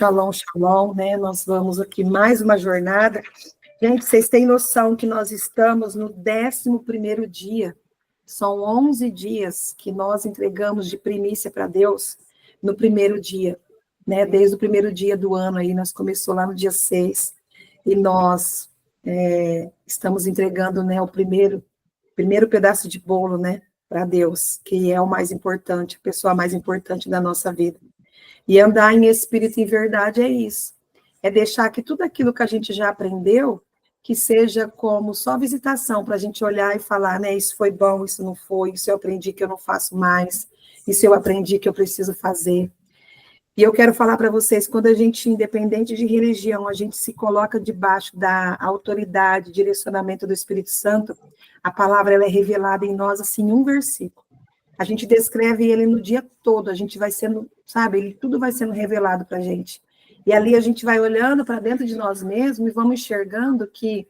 Shalom, shalom, né? Nós vamos aqui mais uma jornada. Gente, vocês têm noção que nós estamos no 11º dia. São 11 dias que nós entregamos de primícia para Deus no primeiro dia, né? Desde o primeiro dia do ano aí, nós começou lá no dia 6, e nós estamos entregando, né, o primeiro pedaço de bolo, né, para Deus, que é o mais importante, a pessoa mais importante da nossa vida. E andar em espírito e verdade é isso. É deixar que tudo aquilo que a gente já aprendeu, que seja como só visitação, para a gente olhar e falar, né, isso foi bom, isso não foi, isso eu aprendi que eu não faço mais, isso eu aprendi que eu preciso fazer. E eu quero falar para vocês, quando a gente, independente de religião, a gente se coloca debaixo da autoridade, direcionamento do Espírito Santo, a palavra ela é revelada em nós, assim, em um versículo. A gente descreve ele no dia todo, a gente vai sendo, sabe, ele tudo vai sendo revelado para a gente. E ali a gente vai olhando para dentro de nós mesmos e vamos enxergando que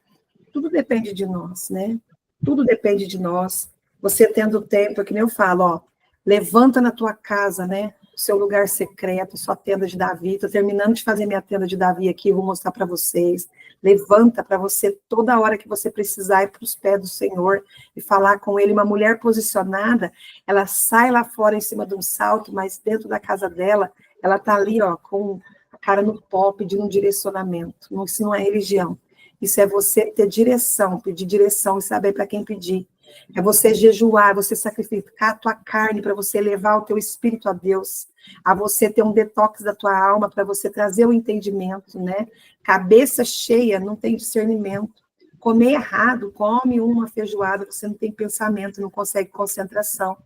tudo depende de nós, né? Tudo depende de nós. Você tendo tempo, que nem eu falo, ó, levanta na tua casa, né? O seu lugar secreto, sua tenda de Davi. Estou terminando de fazer minha tenda de Davi aqui, vou mostrar para vocês. Levanta para você toda hora que você precisar ir para os pés do Senhor e falar com Ele. Uma mulher posicionada, ela sai lá fora em cima de um salto, mas dentro da casa dela, ela está ali, ó, com a cara no pó, pedindo um direcionamento. Isso não é religião. Isso é você ter direção, pedir direção e saber para quem pedir. É você jejuar, você sacrificar a tua carne para você levar o teu espírito a Deus, a você ter um detox da tua alma, para você trazer o entendimento, né? Cabeça cheia, não tem discernimento. Comer errado, come uma feijoada, você não tem pensamento, não consegue concentração,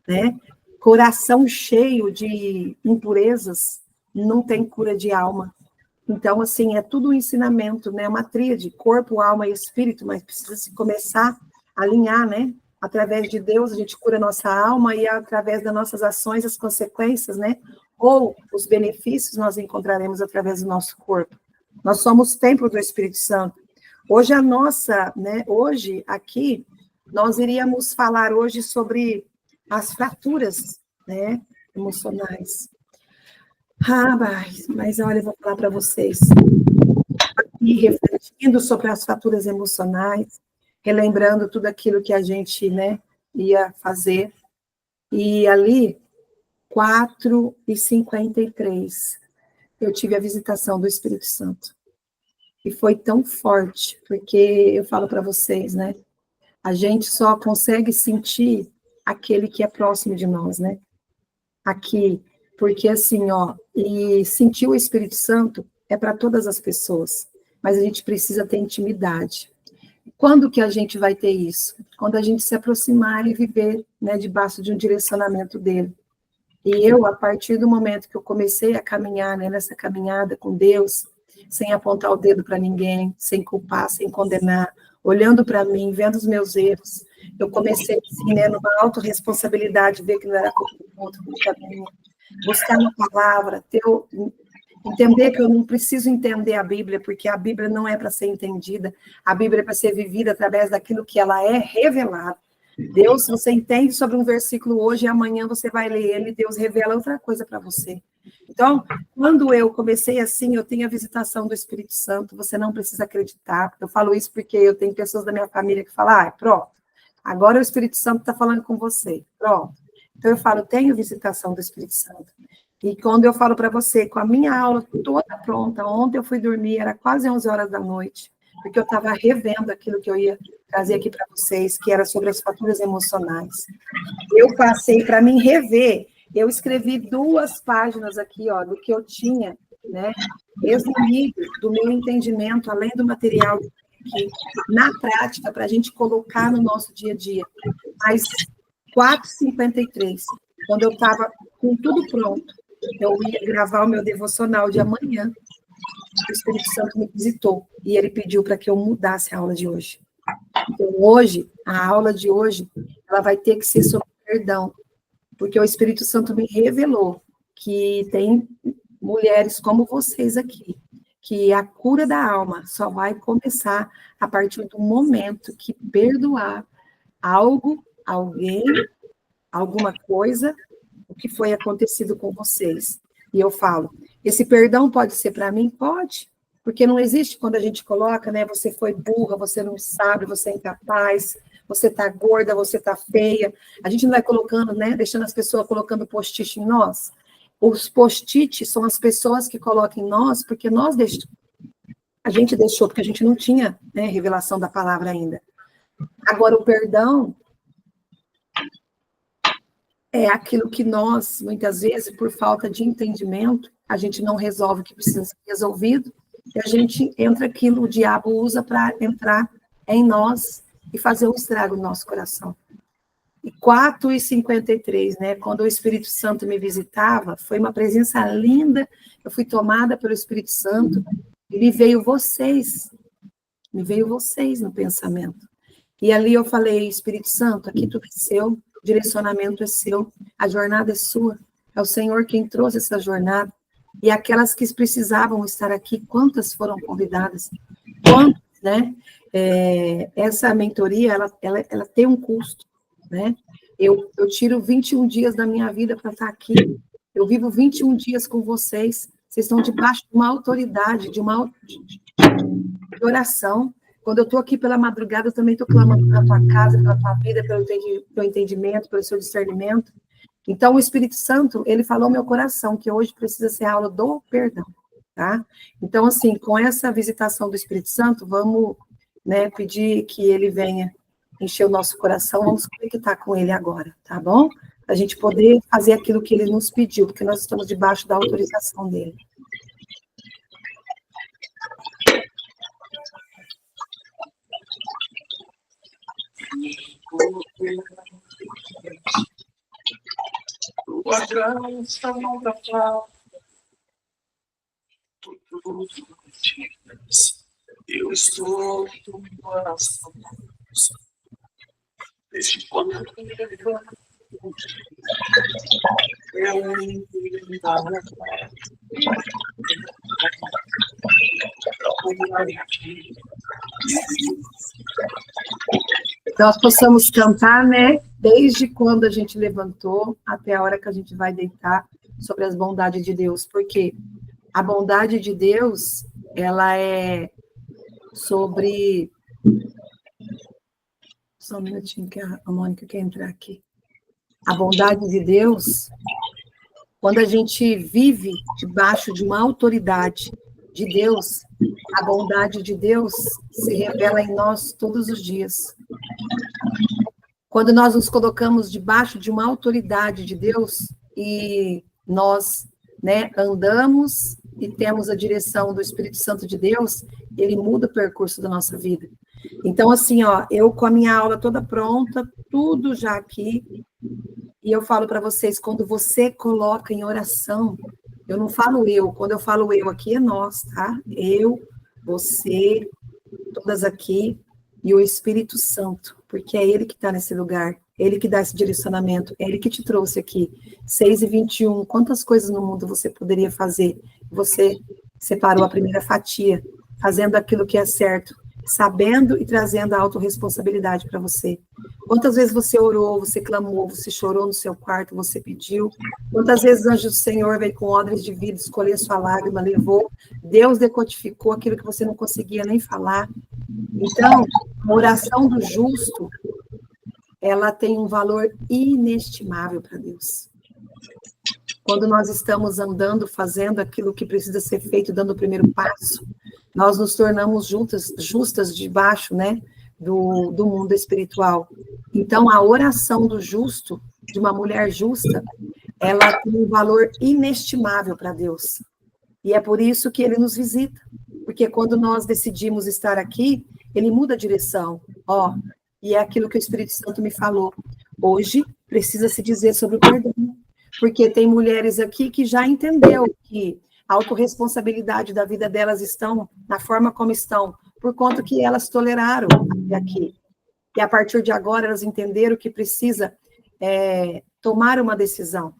né? Coração cheio de impurezas, não tem cura de alma. Então, assim, é tudo um ensinamento, né? Uma tríade, corpo, alma e espírito, mas precisa se começar a alinhar, né? Através de Deus, a gente cura a nossa alma e através das nossas ações, as consequências, né? Ou os benefícios nós encontraremos através do nosso corpo. Nós somos templo do Espírito Santo. Hoje a nossa, né? Hoje, aqui, nós iríamos falar hoje sobre as fraturas, né? Emocionais. Ah, mas olha, eu vou falar para vocês. E refletindo sobre as fraturas emocionais, relembrando tudo aquilo que a gente, né, ia fazer. E ali, 4h53, eu tive a visitação do Espírito Santo. E foi tão forte, porque eu falo para vocês, né, a gente só consegue sentir aquele que é próximo de nós, né? Aqui, porque assim, ó, e sentir o Espírito Santo é para todas as pessoas, mas a gente precisa ter intimidade. Quando que a gente vai ter isso? Quando a gente se aproximar e viver, né, debaixo de um direcionamento dele. E eu, a partir do momento que eu comecei a caminhar, né, nessa caminhada com Deus, sem apontar o dedo para ninguém, sem culpar, sem condenar, olhando para mim, vendo os meus erros, eu comecei, assim, né, numa autorresponsabilidade, ver que não era culpa do outro, culpa minha, buscar na palavra, entender que eu não preciso entender a Bíblia, porque a Bíblia não é para ser entendida, a Bíblia é para ser vivida através daquilo que ela é revelada. Deus, você entende sobre um versículo hoje e amanhã você vai ler ele e Deus revela outra coisa para você. Então, quando eu comecei assim, eu tenho a visitação do Espírito Santo, você não precisa acreditar, eu falo isso porque eu tenho pessoas da minha família que falam, pronto, agora o Espírito Santo está falando com você, pronto. Então eu falo, tenho visitação do Espírito Santo. E quando eu falo para você, com a minha aula toda pronta, ontem eu fui dormir, era quase 11 horas da noite, porque eu estava revendo aquilo que eu ia trazer aqui para vocês, que era sobre as fraturas emocionais. Eu passei para mim rever, eu escrevi 2 páginas aqui, ó, do que eu tinha, né, resumido do meu entendimento, além do material aqui, na prática, para a gente colocar no nosso dia a dia. Mas 4h53, quando eu estava com tudo pronto, eu ia gravar o meu devocional de amanhã, o Espírito Santo me visitou, e ele pediu para que eu mudasse a aula de hoje. Então, hoje, a aula de hoje, ela vai ter que ser sobre perdão, porque o Espírito Santo me revelou que tem mulheres como vocês aqui, que a cura da alma só vai começar a partir do momento que perdoar algo, alguém, alguma coisa, o que foi acontecido com vocês. E eu falo, Esse perdão pode ser para mim? Pode. Porque não existe quando a gente coloca, né? Você foi burra, você não sabe, você é incapaz, você tá gorda, você tá feia. A gente não vai colocando, né? Deixando as pessoas colocando post-it em nós. Os post-it são as pessoas que colocam em nós, porque nós deixamos. A gente deixou, porque a gente não tinha, né, revelação da palavra ainda. Agora, o perdão é aquilo que nós, muitas vezes, por falta de entendimento, a gente não resolve o que precisa ser resolvido, e a gente entra aquilo, o diabo usa para entrar em nós e fazer um estrago no nosso coração. E 4h53, né, quando o Espírito Santo me visitava, foi uma presença linda, eu fui tomada pelo Espírito Santo, e me veio vocês no pensamento. E ali eu falei, Espírito Santo, aqui tudo é seu, o direcionamento é seu, a jornada é sua, é o Senhor quem trouxe essa jornada. E aquelas que precisavam estar aqui, quantas foram convidadas? Quantas, né? Essa mentoria, ela tem um custo, né? Eu tiro 21 dias da minha vida para estar aqui, eu vivo 21 dias com vocês, vocês estão debaixo de uma autoridade, de oração. Quando eu estou aqui pela madrugada, eu também estou clamando pela tua casa, pela tua vida, pelo teu entendimento, pelo seu discernimento. Então, o Espírito Santo, ele falou ao meu coração que hoje precisa ser a aula do perdão, tá? Então, assim, com essa visitação do Espírito Santo, vamos, né, pedir que ele venha encher o nosso coração, vamos conectar com ele agora, tá bom? Para a gente poder fazer aquilo que ele nos pediu, porque nós estamos debaixo da autorização dele. Tua graça não dá pra eu estou no coração. Desde quando eu Nós possamos cantar, né, desde quando a gente levantou até a hora que a gente vai deitar, sobre as bondades de Deus, porque a bondade de Deus, ela é sobre... Só um minutinho que a Mônica quer entrar aqui. A bondade de Deus, quando a gente vive debaixo de uma autoridade de Deus, a bondade de Deus se revela em nós todos os dias. Quando nós nos colocamos debaixo de uma autoridade de Deus e nós, né, andamos e temos a direção do Espírito Santo de Deus, ele muda o percurso da nossa vida. Então, assim, ó, eu com a minha aula toda pronta, tudo já aqui, e eu falo para vocês, quando você coloca em oração, eu não falo eu, quando eu falo eu aqui é nós, tá? Eu, você, todas aqui, e o Espírito Santo, porque é ele que está nesse lugar, ele que dá esse direcionamento, é ele que te trouxe aqui. 6h21, quantas coisas no mundo você poderia fazer? Você separou a primeira fatia, fazendo aquilo que é certo, sabendo e trazendo a autorresponsabilidade para você. Quantas vezes você orou, você clamou, você chorou no seu quarto, você pediu? Quantas vezes o anjo do Senhor veio com odres de vida, escolheu sua lágrima, levou? Deus decodificou aquilo que você não conseguia nem falar. Então, a oração do justo, ela tem um valor inestimável para Deus. Quando nós estamos andando, fazendo aquilo que precisa ser feito, dando o primeiro passo, nós nos tornamos justas debaixo, né, do mundo espiritual. Então, a oração do justo, de uma mulher justa, ela tem um valor inestimável para Deus. E é por isso que ele nos visita. Porque quando nós decidimos estar aqui, ele muda a direção. Ó, e é aquilo que o Espírito Santo me falou. Hoje, precisa se dizer sobre o perdão. Porque tem mulheres aqui que já entendeu que a autorresponsabilidade da vida delas estão na forma como estão, por conta que elas toleraram até aqui. E a partir de agora, elas entenderam que precisa tomar uma decisão.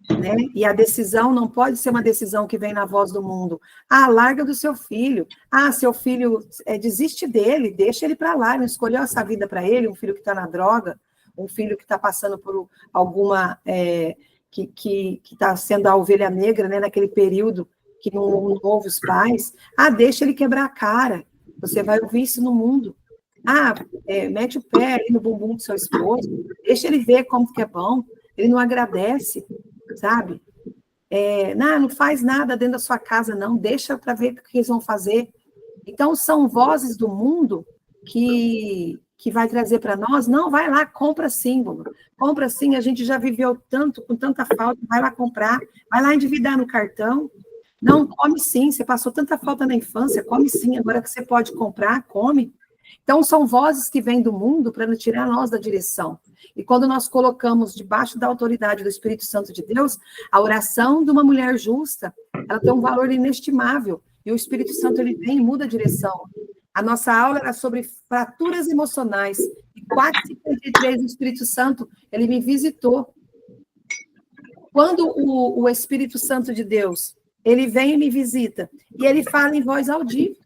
Né? E a decisão não pode ser uma decisão que vem na voz do mundo. Ah, larga do seu filho. Ah, seu filho, desiste dele, deixa ele para lá. Não escolheu essa vida para ele, um filho que está na droga, um filho que está passando por alguma... que está sendo a ovelha negra, né, naquele período que não ouve os pais. Ah, deixa ele quebrar a cara. Você vai ouvir isso no mundo. Ah, mete o pé ali no bumbum do seu esposo, deixa ele ver como que é bom. Ele não agradece, sabe? Não faz nada dentro da sua casa, não. Deixa para ver o que eles vão fazer. Então, são vozes do mundo que vai trazer para nós, não, vai lá, compra símbolo. Compra sim, a gente já viveu tanto, com tanta falta, vai lá comprar, vai lá endividar no cartão. Não, come sim, você passou tanta falta na infância, come sim, agora que você pode comprar, come. Então, são vozes que vêm do mundo para nos tirar nós da direção. E quando nós colocamos debaixo da autoridade do Espírito Santo de Deus, a oração de uma mulher justa, ela tem um valor inestimável. E o Espírito Santo, ele vem e muda a direção. A nossa aula era sobre fraturas emocionais. E 4h53, o Espírito Santo, ele me visitou. Quando o Espírito Santo de Deus, ele vem e me visita, e ele fala em voz audível.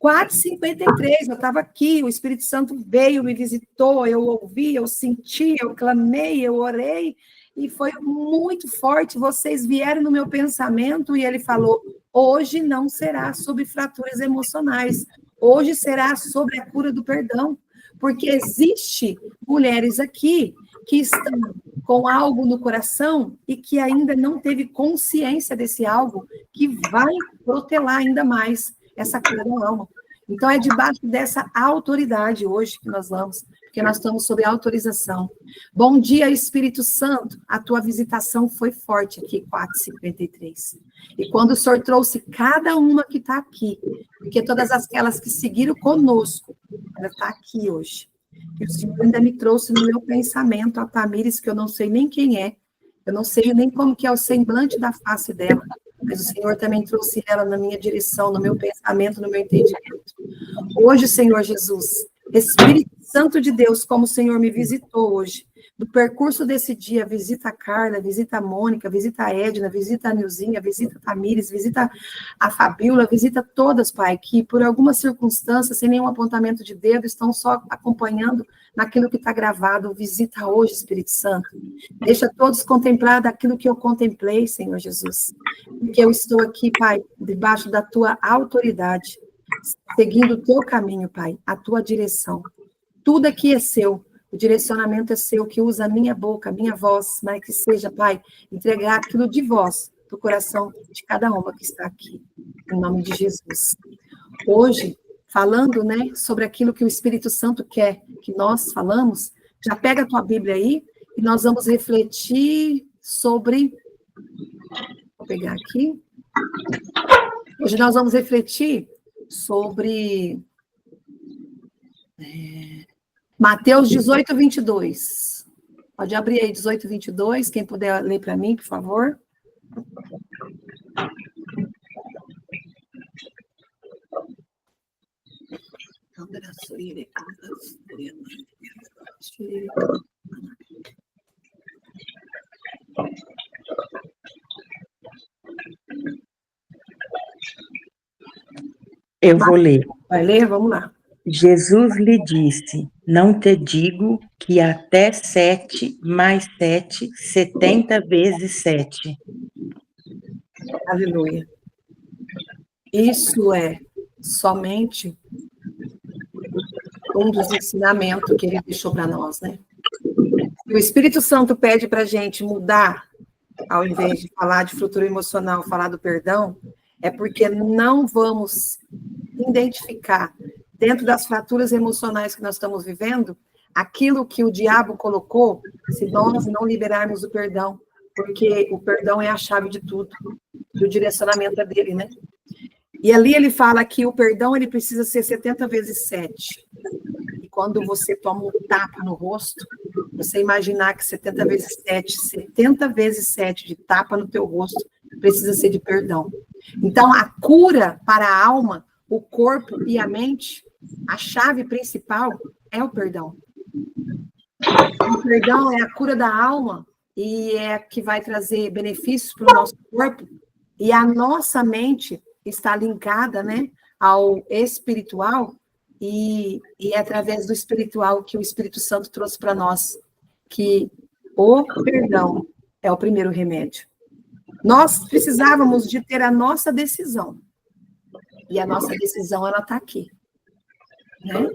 4h53, eu estava aqui, o Espírito Santo veio, me visitou, eu ouvi, eu senti, eu clamei, eu orei, e foi muito forte. Vocês vieram no meu pensamento, e ele falou: hoje não será sobre fraturas emocionais, hoje será sobre a cura do perdão, porque existe mulheres aqui que estão com algo no coração e que ainda não teve consciência desse algo, que vai protelar ainda mais essa cura da alma. Então, é debaixo dessa autoridade hoje que nós vamos, porque nós estamos sob autorização. Bom dia, Espírito Santo. A tua visitação foi forte aqui, 4h53. E quando o Senhor trouxe cada uma que está aqui, porque todas aquelas que seguiram conosco, ela está aqui hoje. E o Senhor ainda me trouxe no meu pensamento a Tamires, que eu não sei nem quem é, eu não sei nem como que é o semblante da face dela, mas o Senhor também trouxe ela na minha direção, no meu pensamento, no meu entendimento. Hoje, Senhor Jesus, Espírito Santo de Deus, como o Senhor me visitou hoje, do percurso desse dia, visita a Carla, visita a Mônica, visita a Edna, visita a Nilzinha, visita a Tamires, visita a Fabíola, visita todas, Pai, que por alguma circunstância, sem nenhum apontamento de dedo, estão só acompanhando naquilo que está gravado. Visita hoje, Espírito Santo. Deixa todos contemplar daquilo que eu contemplei, Senhor Jesus. Porque eu estou aqui, Pai, debaixo da tua autoridade, seguindo o teu caminho, Pai, a tua direção. Tudo aqui é seu. O direcionamento é seu, que usa a minha boca, a minha voz, mas que seja, Pai, entregar aquilo de vós, do coração de cada uma que está aqui, em nome de Jesus. Hoje, falando, né, sobre aquilo que o Espírito Santo quer que nós falamos, já pega a tua Bíblia aí, e nós vamos refletir sobre... Vou pegar aqui. Hoje nós vamos refletir sobre... Mateus 18:22. Pode abrir aí 18:22, quem puder ler para mim, por favor. Eu vou ler. Vai ler? Vamos lá. Jesus lhe disse: não te digo que até 7 mais 7, 70 vezes 7. Aleluia. Isso é somente um dos ensinamentos que ele deixou para nós, né? O Espírito Santo pede para a gente mudar, ao invés de falar de frutura emocional, falar do perdão, é porque não vamos identificar, dentro das fraturas emocionais que nós estamos vivendo, aquilo que o diabo colocou, se nós não liberarmos o perdão, porque o perdão é a chave de tudo, do direcionamento dele, né? E ali ele fala que o perdão, ele precisa ser 70 vezes 7. E quando você toma um tapa no rosto, você imaginar que 70 vezes 7, 70 vezes 7 de tapa no teu rosto, precisa ser de perdão. Então, a cura para a alma, o corpo e a mente, a chave principal é o perdão. O perdão é a cura da alma e é que vai trazer benefícios para o nosso corpo. E a nossa mente está linkada, né, ao espiritual e é através do espiritual que o Espírito Santo trouxe para nós que o perdão é o primeiro remédio. Nós precisávamos de ter a nossa decisão. E a nossa decisão, ela está aqui. Né?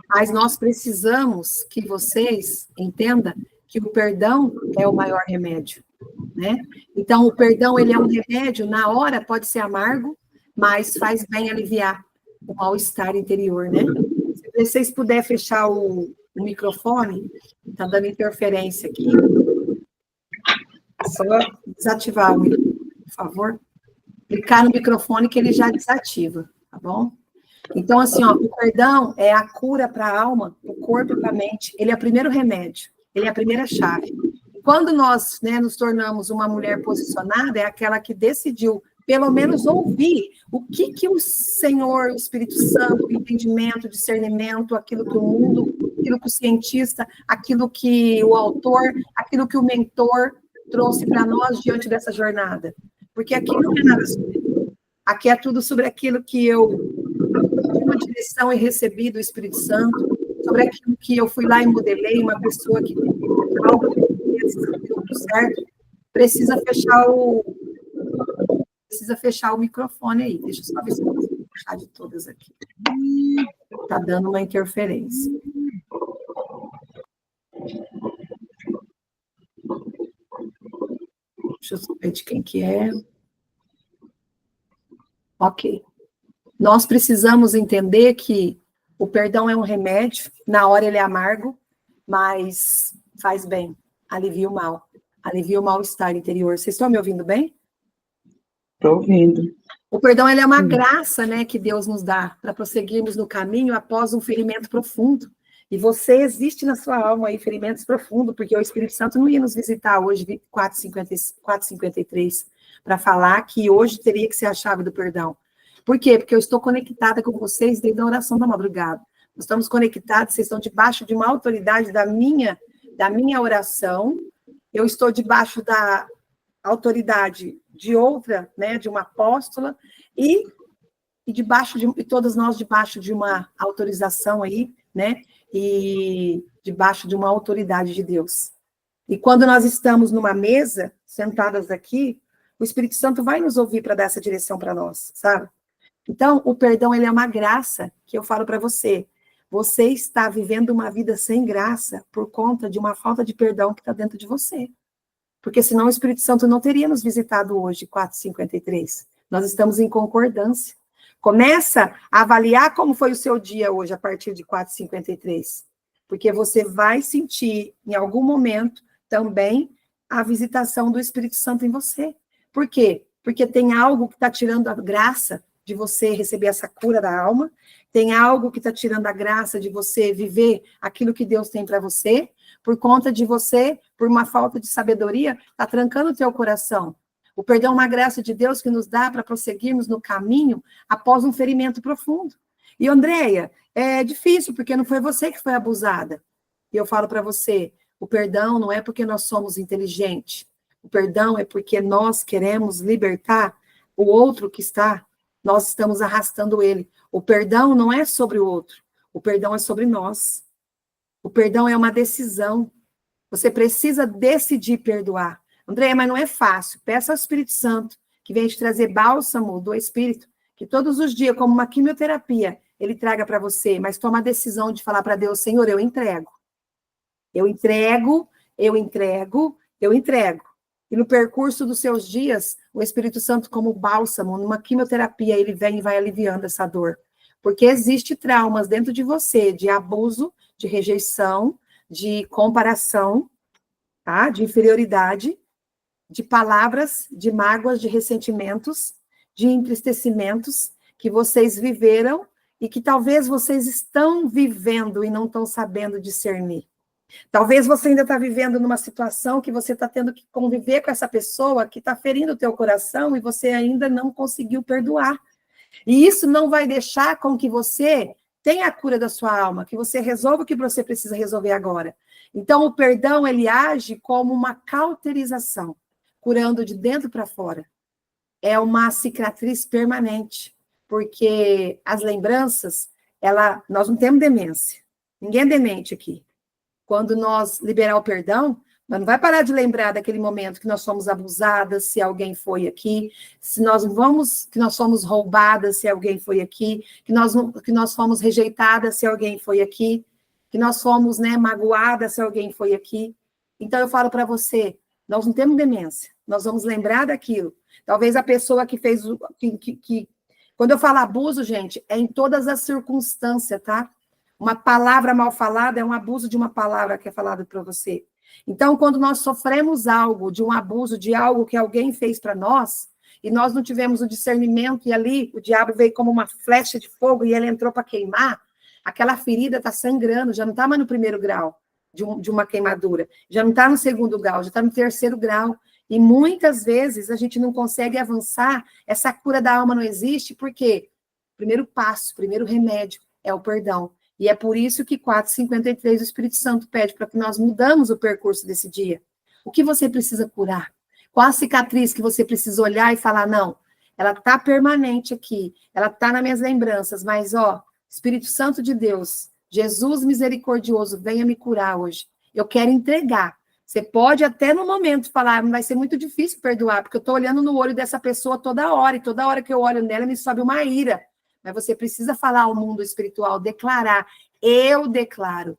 Mas nós precisamos que vocês entendam que o perdão é o maior remédio. Né? Então, o perdão, ele é um remédio, na hora pode ser amargo, mas faz bem aliviar o mal-estar interior, né? Se vocês puderem fechar o microfone, está dando interferência aqui. Só desativar o microfone, por favor. Clicar no microfone que ele já desativa, tá bom? Então, assim, ó, o perdão é a cura para a alma, o corpo e para a mente. Ele é o primeiro remédio, ele é a primeira chave. Quando nós, né, nos tornamos uma mulher posicionada, é aquela que decidiu, pelo menos, ouvir o que o Senhor, o Espírito Santo, o entendimento, o discernimento, aquilo que o mundo, aquilo que o cientista, aquilo que o autor, aquilo que o mentor trouxe para nós diante dessa jornada. Porque aqui não é nada sobre mim. Aqui é tudo sobre aquilo que eu tive uma direção e recebi do Espírito Santo, sobre aquilo que eu fui lá e modelei, uma pessoa que algo certo, precisa fechar o microfone aí. Deixa eu só ver se eu consigo puxar de todas aqui. Está dando uma interferência. Deixa eu saber de quem que é. Ok. Nós precisamos entender que o perdão é um remédio, na hora ele é amargo, mas faz bem, alivia o mal-estar interior. Vocês estão me ouvindo bem? Estou ouvindo. O perdão, ele é uma graça, né, que Deus nos dá para prosseguirmos no caminho após um ferimento profundo. E você existe na sua alma aí, ferimentos profundos, porque o Espírito Santo não ia nos visitar hoje, 4h53, para falar que hoje teria que ser a chave do perdão. Por quê? Porque eu estou conectada com vocês desde a oração da madrugada. Nós estamos conectados, vocês estão debaixo de uma autoridade da minha oração. Eu estou debaixo da autoridade de outra, né, de uma apóstola, e todas nós debaixo de uma autorização aí, né, e debaixo de uma autoridade de Deus. E quando nós estamos numa mesa, sentadas aqui, o Espírito Santo vai nos ouvir para dar essa direção para nós, sabe? Então, o perdão, ele é uma graça que eu falo para você. Você está vivendo uma vida sem graça por conta de uma falta de perdão que está dentro de você. Porque senão o Espírito Santo não teria nos visitado hoje, 4h53. Nós estamos em concordância. Começa a avaliar como foi o seu dia hoje, a partir de 4h53. Porque você vai sentir, em algum momento, também, a visitação do Espírito Santo em você. Por quê? Porque tem algo que está tirando a graça de você receber essa cura da alma, tem algo que está tirando a graça de você viver aquilo que Deus tem para você, por conta de você, por uma falta de sabedoria, está trancando o teu coração. O perdão é uma graça de Deus que nos dá para prosseguirmos no caminho após um ferimento profundo. E, Andréia, é difícil, porque não foi você que foi abusada. E eu falo para você, o perdão não é porque nós somos inteligentes. O perdão é porque nós queremos libertar o outro que está, nós estamos arrastando ele. O perdão não é sobre o outro, o perdão é sobre nós. O perdão é uma decisão. Você precisa decidir perdoar. Andréia, mas não é fácil. Peça ao Espírito Santo, que vem te trazer bálsamo do Espírito, que todos os dias, como uma quimioterapia, ele traga para você, mas toma a decisão de falar para Deus, Senhor, eu entrego. Eu entrego, eu entrego, eu entrego. E no percurso dos seus dias, o Espírito Santo, como bálsamo, numa quimioterapia, ele vem e vai aliviando essa dor. Porque existe traumas dentro de você, de abuso, de rejeição, de comparação, tá? De inferioridade, de palavras, de mágoas, de ressentimentos, de entristecimentos que vocês viveram e que talvez vocês estão vivendo e não estão sabendo discernir. Talvez você ainda está vivendo numa situação que você está tendo que conviver com essa pessoa que está ferindo o teu coração e você ainda não conseguiu perdoar. E isso não vai deixar com que você tenha a cura da sua alma, que você resolva o que você precisa resolver agora. Então, o perdão, ele age como uma cauterização, curando de dentro para fora. É uma cicatriz permanente, porque as lembranças, nós não temos demência. Ninguém é demente aqui. Quando nós liberar o perdão, Mas não vai parar de lembrar daquele momento que nós fomos abusadas, se alguém foi aqui, que nós fomos roubadas, se alguém foi aqui, que nós fomos rejeitadas, se alguém foi aqui, que nós fomos, né, magoadas, se alguém foi aqui. Então eu falo para você, nós não temos demência, nós vamos lembrar daquilo. Talvez a pessoa que fez quando eu falo abuso, gente, é em todas as circunstâncias, tá? Uma palavra mal falada é um abuso de uma palavra que é falada para você. Então, quando nós sofremos algo, de um abuso, de algo que alguém fez para nós, e nós não tivemos o discernimento, e ali o diabo veio como uma flecha de fogo e ele entrou para queimar, aquela ferida está sangrando, já não está mais no primeiro grau de uma queimadura, já não está no segundo grau, já está no terceiro grau. E muitas vezes a gente não consegue avançar, essa cura da alma não existe, porque o primeiro passo, o primeiro remédio é o perdão. E é por isso que 4:53 o Espírito Santo pede para que nós mudamos o percurso desse dia. O que você precisa curar? Qual a cicatriz que você precisa olhar e falar, não, ela está permanente aqui, ela está nas minhas lembranças, mas, ó, Espírito Santo de Deus, Jesus misericordioso, venha me curar hoje. Eu quero entregar. Você pode até no momento falar, vai ser muito difícil perdoar, porque eu estou olhando no olho dessa pessoa toda hora, e toda hora que eu olho nela me sobe uma ira. Mas você precisa falar ao mundo espiritual, declarar, eu declaro,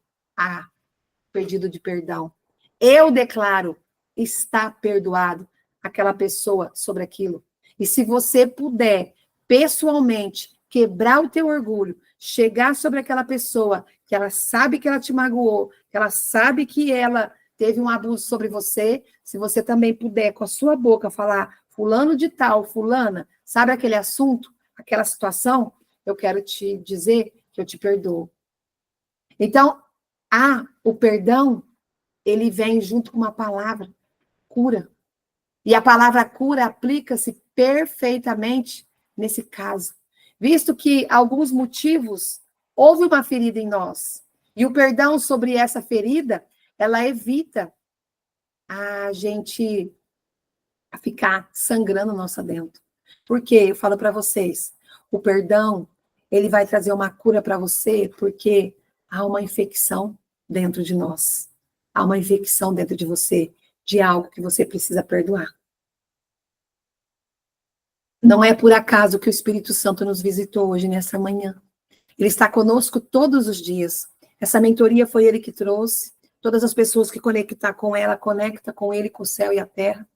pedido de perdão. Eu declaro, está perdoado aquela pessoa sobre aquilo. E se você puder, pessoalmente, quebrar o teu orgulho, chegar sobre aquela pessoa, que ela sabe que ela te magoou, que ela sabe que ela teve um abuso sobre você, se você também puder, com a sua boca, falar, fulano de tal, fulana, sabe aquele assunto, aquela situação, eu quero te dizer que eu te perdoo. Então, o perdão, ele vem junto com uma palavra, cura. E a palavra cura aplica-se perfeitamente nesse caso. Visto que alguns motivos, houve uma ferida em nós, e o perdão sobre essa ferida, ela evita a gente ficar sangrando nossa dentro. Por quê? Eu falo para vocês, o perdão, ele vai trazer uma cura para você, porque há uma infecção dentro de nós. Há uma infecção dentro de você, de algo que você precisa perdoar. Não é por acaso que o Espírito Santo nos visitou hoje, nessa manhã. Ele está conosco todos os dias. Essa mentoria foi ele que trouxe. Todas as pessoas que conectar com ela, conecta com ele, com o céu e a terra.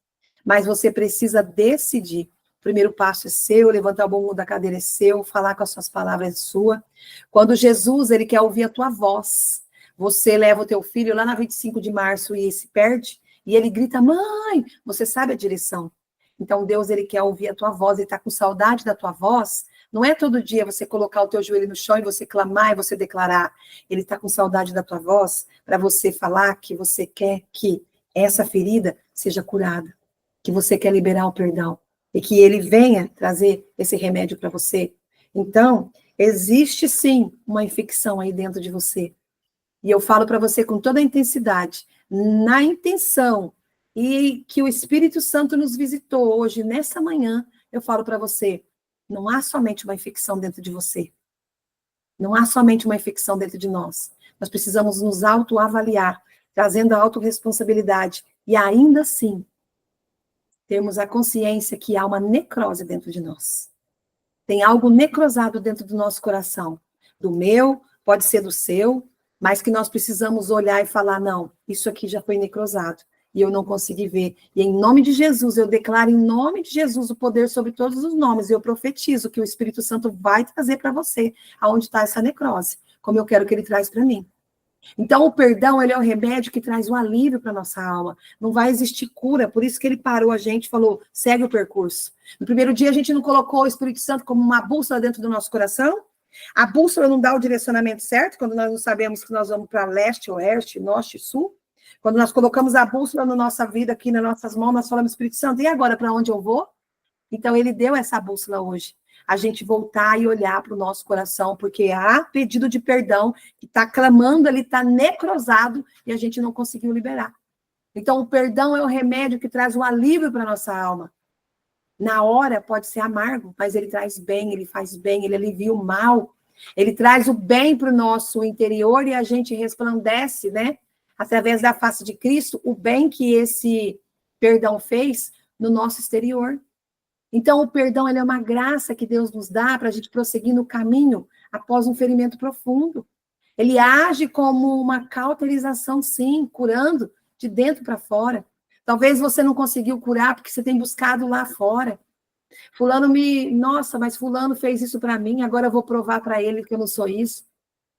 Mas você precisa decidir. O primeiro passo é seu, levantar o bumbum da cadeira é seu, falar com as suas palavras é sua. Quando Jesus, ele quer ouvir a tua voz. Você leva o teu filho lá na 25 de março e se perde, e ele grita, mãe, você sabe a direção. Então Deus, ele quer ouvir a tua voz, ele está com saudade da tua voz. Não é todo dia você colocar o teu joelho no chão e você clamar e você declarar. Ele está com saudade da tua voz para você falar que você quer que essa ferida seja curada, que você quer liberar o perdão e que ele venha trazer esse remédio para você. Então, existe sim uma infecção aí dentro de você. E eu falo para você com toda a intensidade, na intenção, e que o Espírito Santo nos visitou hoje, nessa manhã, eu falo para você, não há somente uma infecção dentro de você. Não há somente uma infecção dentro de nós. Nós precisamos nos autoavaliar, trazendo a autorresponsabilidade. E ainda assim, termos a consciência que há uma necrose dentro de nós. Tem algo necrosado dentro do nosso coração. Do meu, pode ser do seu, mas que nós precisamos olhar e falar, não, isso aqui já foi necrosado. E eu não consegui ver. E em nome de Jesus, eu declaro em nome de Jesus o poder sobre todos os nomes. E eu profetizo que o Espírito Santo vai trazer para você aonde está essa necrose, como eu quero que ele traz para mim. Então, o perdão, ele é o remédio que traz um alívio para a nossa alma. Não vai existir cura, por isso que ele parou a gente e falou, segue o percurso. No primeiro dia, a gente não colocou o Espírito Santo como uma bússola dentro do nosso coração? A bússola não dá o direcionamento certo, quando nós não sabemos que nós vamos para leste, oeste, norte, sul? Quando nós colocamos a bússola na nossa vida, aqui nas nossas mãos, nós falamos, Espírito Santo, e agora para onde eu vou? Então, ele deu essa bússola hoje. A gente voltar e olhar para o nosso coração, porque há pedido de perdão, que está clamando, ele está necrosado, e a gente não conseguiu liberar. Então, o perdão é o remédio que traz um alívio para a nossa alma. Na hora pode ser amargo, mas ele traz bem, ele faz bem, ele alivia o mal. Ele traz o bem para o nosso interior e a gente resplandece, né? através da face de Cristo, o bem que esse perdão fez no nosso exterior. Então, o perdão ele é uma graça que Deus nos dá para a gente prosseguir no caminho após um ferimento profundo. Ele age como uma cauterização, sim, curando de dentro para fora. Talvez você não conseguiu curar porque você tem buscado lá fora. Nossa, mas fulano fez isso para mim, agora eu vou provar para ele que eu não sou isso.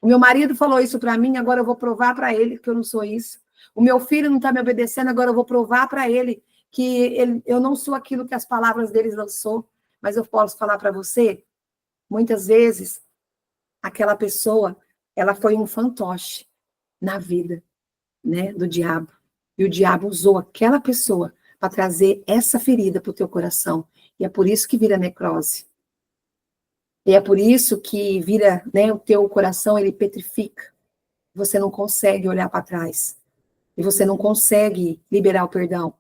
O meu marido falou isso para mim, agora eu vou provar para ele que eu não sou isso. O meu filho não está me obedecendo, agora eu vou provar para ele que eu não sou aquilo que as palavras deles não sou. Mas eu posso falar para você, muitas vezes, aquela pessoa, ela foi um fantoche na vida, né, do diabo. E o diabo usou aquela pessoa para trazer essa ferida para o teu coração. E é por isso que vira necrose. E é por isso que vira, né, o teu coração, ele petrifica. Você não consegue olhar para trás. E você não consegue liberar o perdão.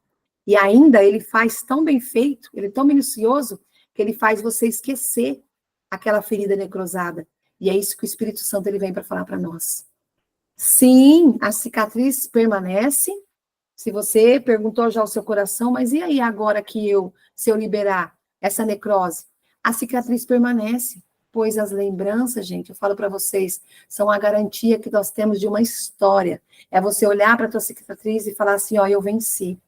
E ainda ele faz tão bem feito, ele é tão minucioso, que ele faz você esquecer aquela ferida necrosada. E é isso que o Espírito Santo ele vem para falar para nós. Sim, a cicatriz permanece. Se você perguntou já ao seu coração, mas e aí agora se eu liberar essa necrose? A cicatriz permanece, pois as lembranças, gente, eu falo para vocês, são a garantia que nós temos de uma história. É você olhar para a tua cicatriz e falar assim, ó, eu venci,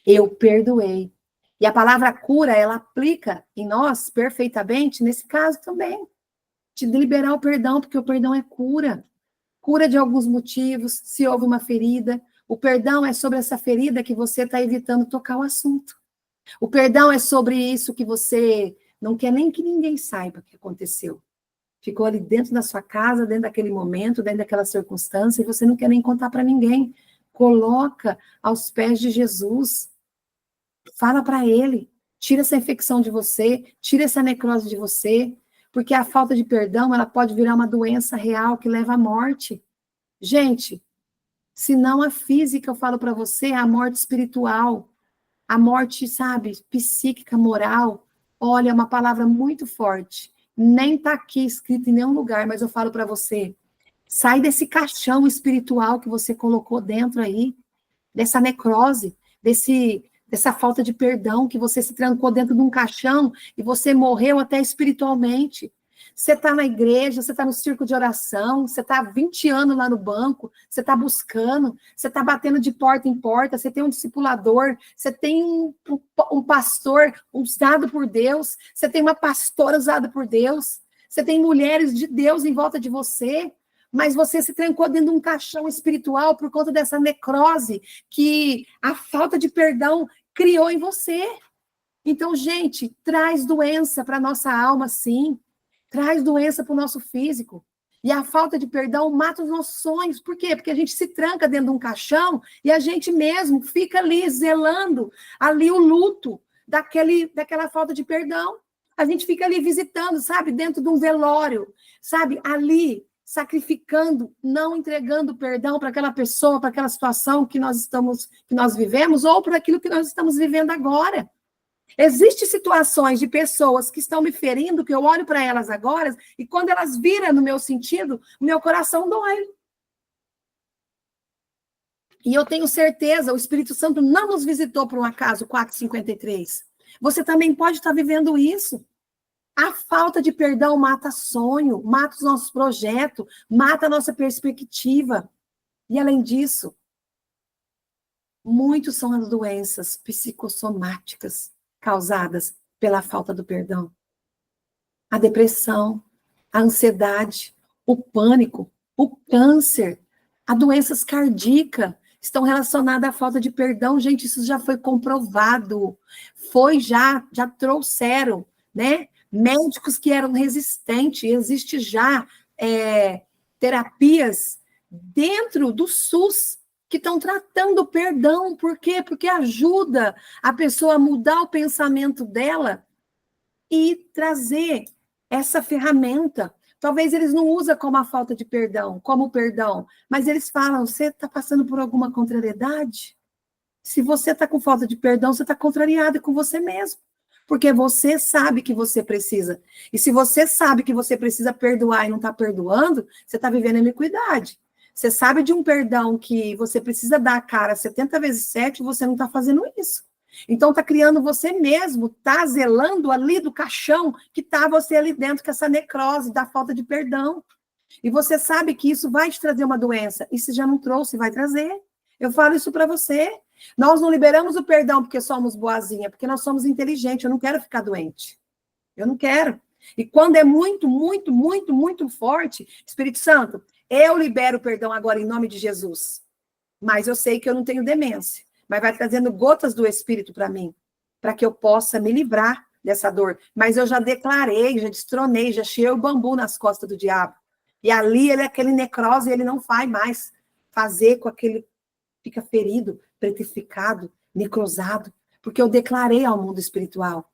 eu perdoei. E a palavra cura, ela aplica em nós perfeitamente, nesse caso também, de liberar o perdão, porque o perdão é cura. Cura de alguns motivos, se houve uma ferida. O perdão é sobre essa ferida que você está evitando tocar o assunto. O perdão é sobre isso que você não quer nem que ninguém saiba o que aconteceu. Ficou ali dentro da sua casa, dentro daquele momento, dentro daquela circunstância, e você não quer nem contar para ninguém. Coloca aos pés de Jesus. Fala para ele. Tira essa infecção de você, tira essa necrose de você, porque a falta de perdão, ela pode virar uma doença real que leva à morte. Gente, se não a física, eu falo para você, a morte espiritual, a morte, sabe, psíquica, moral. Olha, é uma palavra muito forte. Nem está aqui escrito em nenhum lugar, mas eu falo para você, sai desse caixão espiritual que você colocou dentro aí, dessa necrose, dessa falta de perdão, que você se trancou dentro de um caixão e você morreu até espiritualmente. Você está na igreja, você está no círculo de oração, você está há 20 anos lá no banco, você está buscando, você está batendo de porta em porta, você tem um discipulador, você tem um pastor usado por Deus, você tem uma pastora usada por Deus, você tem mulheres de Deus em volta de você, mas você se trancou dentro de um caixão espiritual por conta dessa necrose que a falta de perdão criou em você. Então, gente, traz doença para a nossa alma, sim. Traz doença para o nosso físico. E a falta de perdão mata os nossos sonhos. Por quê? Porque a gente se tranca dentro de um caixão e a gente mesmo fica ali zelando ali o luto daquela falta de perdão. A gente fica ali visitando, sabe? Dentro de um velório, sabe? Ali, sacrificando, não entregando perdão para aquela pessoa, para aquela situação que nós vivemos ou para aquilo que nós estamos vivendo agora. Existem situações de pessoas que estão me ferindo, que eu olho para elas agora, e quando elas viram no meu sentido, o meu coração dói. E eu tenho certeza, o Espírito Santo não nos visitou por um acaso, 4:53. Você também pode estar vivendo isso. A falta de perdão mata sonho, mata os nossos projetos, mata a nossa perspectiva. E além disso, muitos são as doenças psicossomáticas causadas pela falta do perdão. A depressão, a ansiedade, o pânico, o câncer, as doenças cardíacas estão relacionadas à falta de perdão. Gente, isso já foi comprovado. Já trouxeram, né? Médicos que eram resistentes. Existe já terapias dentro do SUS que estão tratando o perdão. Por quê? Porque ajuda a pessoa a mudar o pensamento dela e trazer essa ferramenta. Talvez eles não usem como a falta de perdão, como o perdão, mas eles falam, você está passando por alguma contrariedade? Se você está com falta de perdão, você está contrariado com você mesmo, porque você sabe que você precisa. E se você sabe que você precisa perdoar e não está perdoando, você está vivendo iniquidade. Você sabe de um perdão que você precisa dar a cara 70 vezes 7, você não está fazendo isso. Então, está criando você mesmo, está zelando ali do caixão que está você ali dentro com essa necrose da falta de perdão. E você sabe que isso vai te trazer uma doença. E se já não trouxe, vai trazer. Eu falo isso para você. Nós não liberamos o perdão porque somos boazinha, porque nós somos inteligentes. Eu não quero ficar doente. Eu não quero. E quando é muito, muito, muito, muito forte, Espírito Santo, eu libero o perdão agora em nome de Jesus. Mas eu sei que eu não tenho demência. Mas vai trazendo gotas do Espírito para mim, para que eu possa me livrar dessa dor. Mas eu já declarei, já destronei, já cheei o bambu nas costas do diabo. E ali ele é aquele necrose, ele não vai mais fazer com aquele, fica ferido, petrificado, necrosado, porque eu declarei ao mundo espiritual.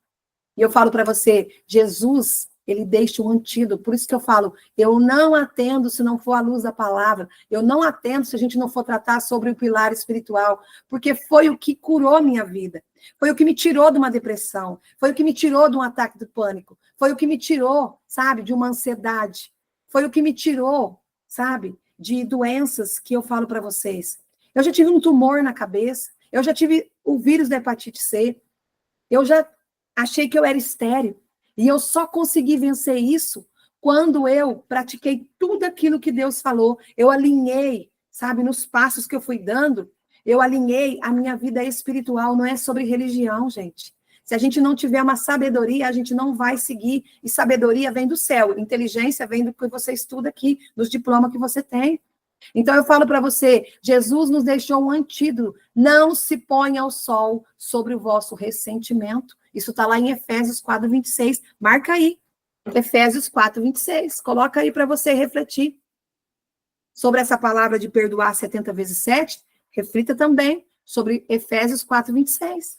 E eu falo para você, Jesus, ele deixa um antídoto. Por isso que eu falo, eu não atendo se não for à luz da palavra. Eu não atendo se a gente não for tratar sobre o pilar espiritual. Porque foi o que curou minha vida. Foi o que me tirou de uma depressão. Foi o que me tirou de um ataque de pânico. Foi o que me tirou, sabe, de uma ansiedade. Foi o que me tirou, sabe, de doenças que eu falo para vocês. Eu já tive um tumor na cabeça. Eu já tive o vírus da hepatite C. Eu já achei que eu era estéril. E eu só consegui vencer isso quando eu pratiquei tudo aquilo que Deus falou. Eu alinhei, sabe, nos passos que eu fui dando, eu alinhei a minha vida espiritual. Não é sobre religião, gente. Se a gente não tiver uma sabedoria, a gente não vai seguir. E sabedoria vem do céu. Inteligência vem do que você estuda aqui, dos diplomas que você tem. Então eu falo para você, Jesus nos deixou um antídoto. Não se ponha ao sol sobre o vosso ressentimento. Isso está lá em Efésios 4:26. Marca aí. Efésios 4:26. Coloca aí para você refletir sobre essa palavra de perdoar 70 vezes 7. Reflita também sobre Efésios 4:26.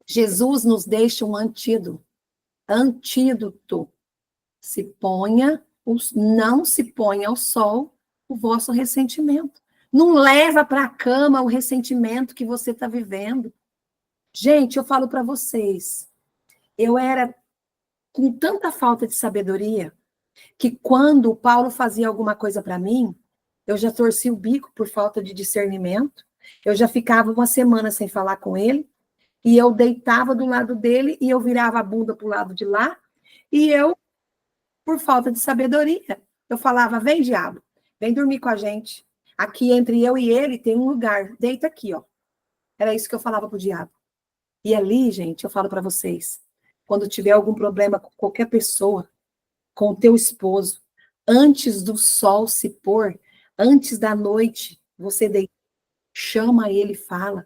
Jesus nos deixa um antídoto. Antídoto. Não se ponha ao sol o vosso ressentimento. Não leva para a cama o ressentimento que você está vivendo. Gente, eu falo para vocês, eu era com tanta falta de sabedoria que quando o Paulo fazia alguma coisa para mim, eu já torcia o bico por falta de discernimento, eu já ficava uma semana sem falar com ele, e eu deitava do lado dele, e eu virava a bunda para o lado de lá, e eu, por falta de sabedoria, eu falava, vem diabo, vem dormir com a gente. Aqui entre eu e ele tem um lugar, deita aqui, ó. Era isso que eu falava pro diabo. E ali, gente, eu falo para vocês, quando tiver algum problema com qualquer pessoa, com o teu esposo, antes do sol se pôr, antes da noite, você deita, chama ele e fala,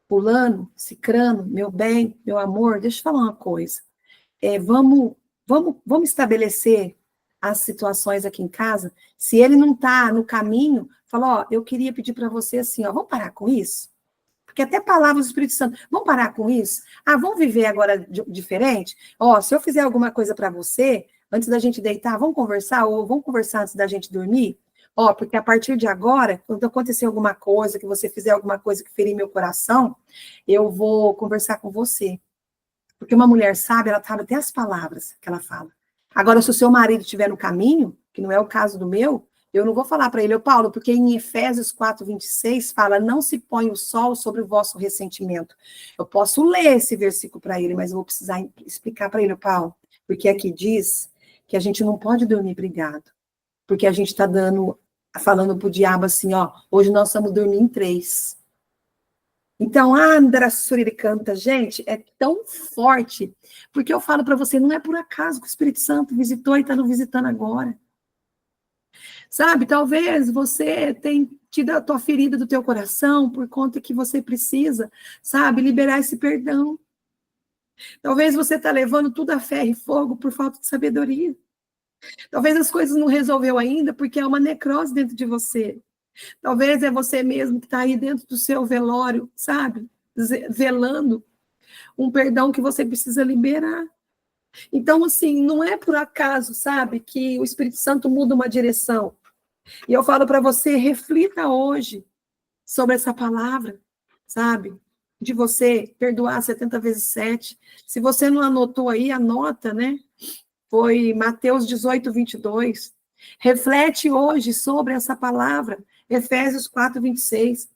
fulano, cicrano, meu bem, meu amor, deixa eu falar uma coisa. Vamos estabelecer as situações aqui em casa. Se ele não está no caminho, fala, ó, eu queria pedir para você assim, ó, vamos parar com isso? Porque até palavras do Espírito Santo, vamos parar com isso? Ah, vamos viver agora diferente? Ó, se eu fizer alguma coisa para você, antes da gente deitar, vamos conversar? Ou vamos conversar antes da gente dormir? Ó, porque a partir de agora, quando acontecer alguma coisa, que você fizer alguma coisa que ferir meu coração, eu vou conversar com você. Porque uma mulher sábia, ela sabe até as palavras que ela fala. Agora, se o seu marido estiver no caminho, que não é o caso do meu, eu não vou falar para ele, Paulo, porque em Efésios 4:26 fala, não se põe o sol sobre o vosso ressentimento. Eu posso ler esse versículo para ele, mas eu vou precisar explicar para ele, Paulo, porque aqui diz que a gente não pode dormir brigado, porque a gente está falando para o diabo assim, ó, hoje nós vamos dormir em 3. Então, Andra Suricanta, gente, é tão forte, porque eu falo para você, não é por acaso que o Espírito Santo visitou e está nos visitando agora. Sabe, talvez você tenha tido a tua ferida do teu coração por conta que você precisa, sabe, liberar esse perdão. Talvez você está levando tudo a ferro e fogo por falta de sabedoria. Talvez as coisas não resolveu ainda porque há uma necrose dentro de você. Talvez é você mesmo que está aí dentro do seu velório, sabe? Velando um perdão que você precisa liberar. Então, assim, não é por acaso, sabe, que o Espírito Santo muda uma direção. E eu falo para você, reflita hoje sobre essa palavra, sabe? De você perdoar 70 vezes 7. Se você não anotou aí, anota, né? foi Mateus 18, 22. Reflete hoje sobre essa palavra, Efésios 4, 26.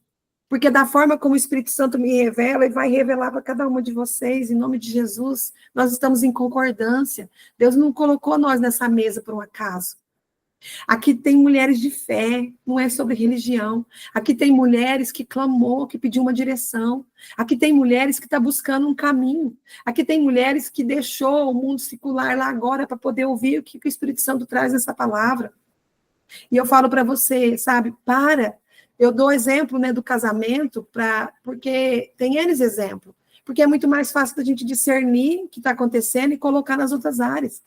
Porque da forma como o Espírito Santo me revela, ele vai revelar para cada uma de vocês, em nome de Jesus, nós estamos em concordância. Deus não colocou nós nessa mesa por um acaso. Aqui tem mulheres de fé, não é sobre religião. Aqui tem mulheres que clamou, que pediu uma direção. Aqui tem mulheres que estão buscando um caminho. Aqui tem mulheres que deixou o mundo secular lá agora para poder ouvir o que o Espírito Santo traz nessa palavra. E eu falo para você, sabe, eu dou exemplo, né, do casamento, porque tem N exemplos. Porque é muito mais fácil da gente discernir o que está acontecendo e colocar nas outras áreas.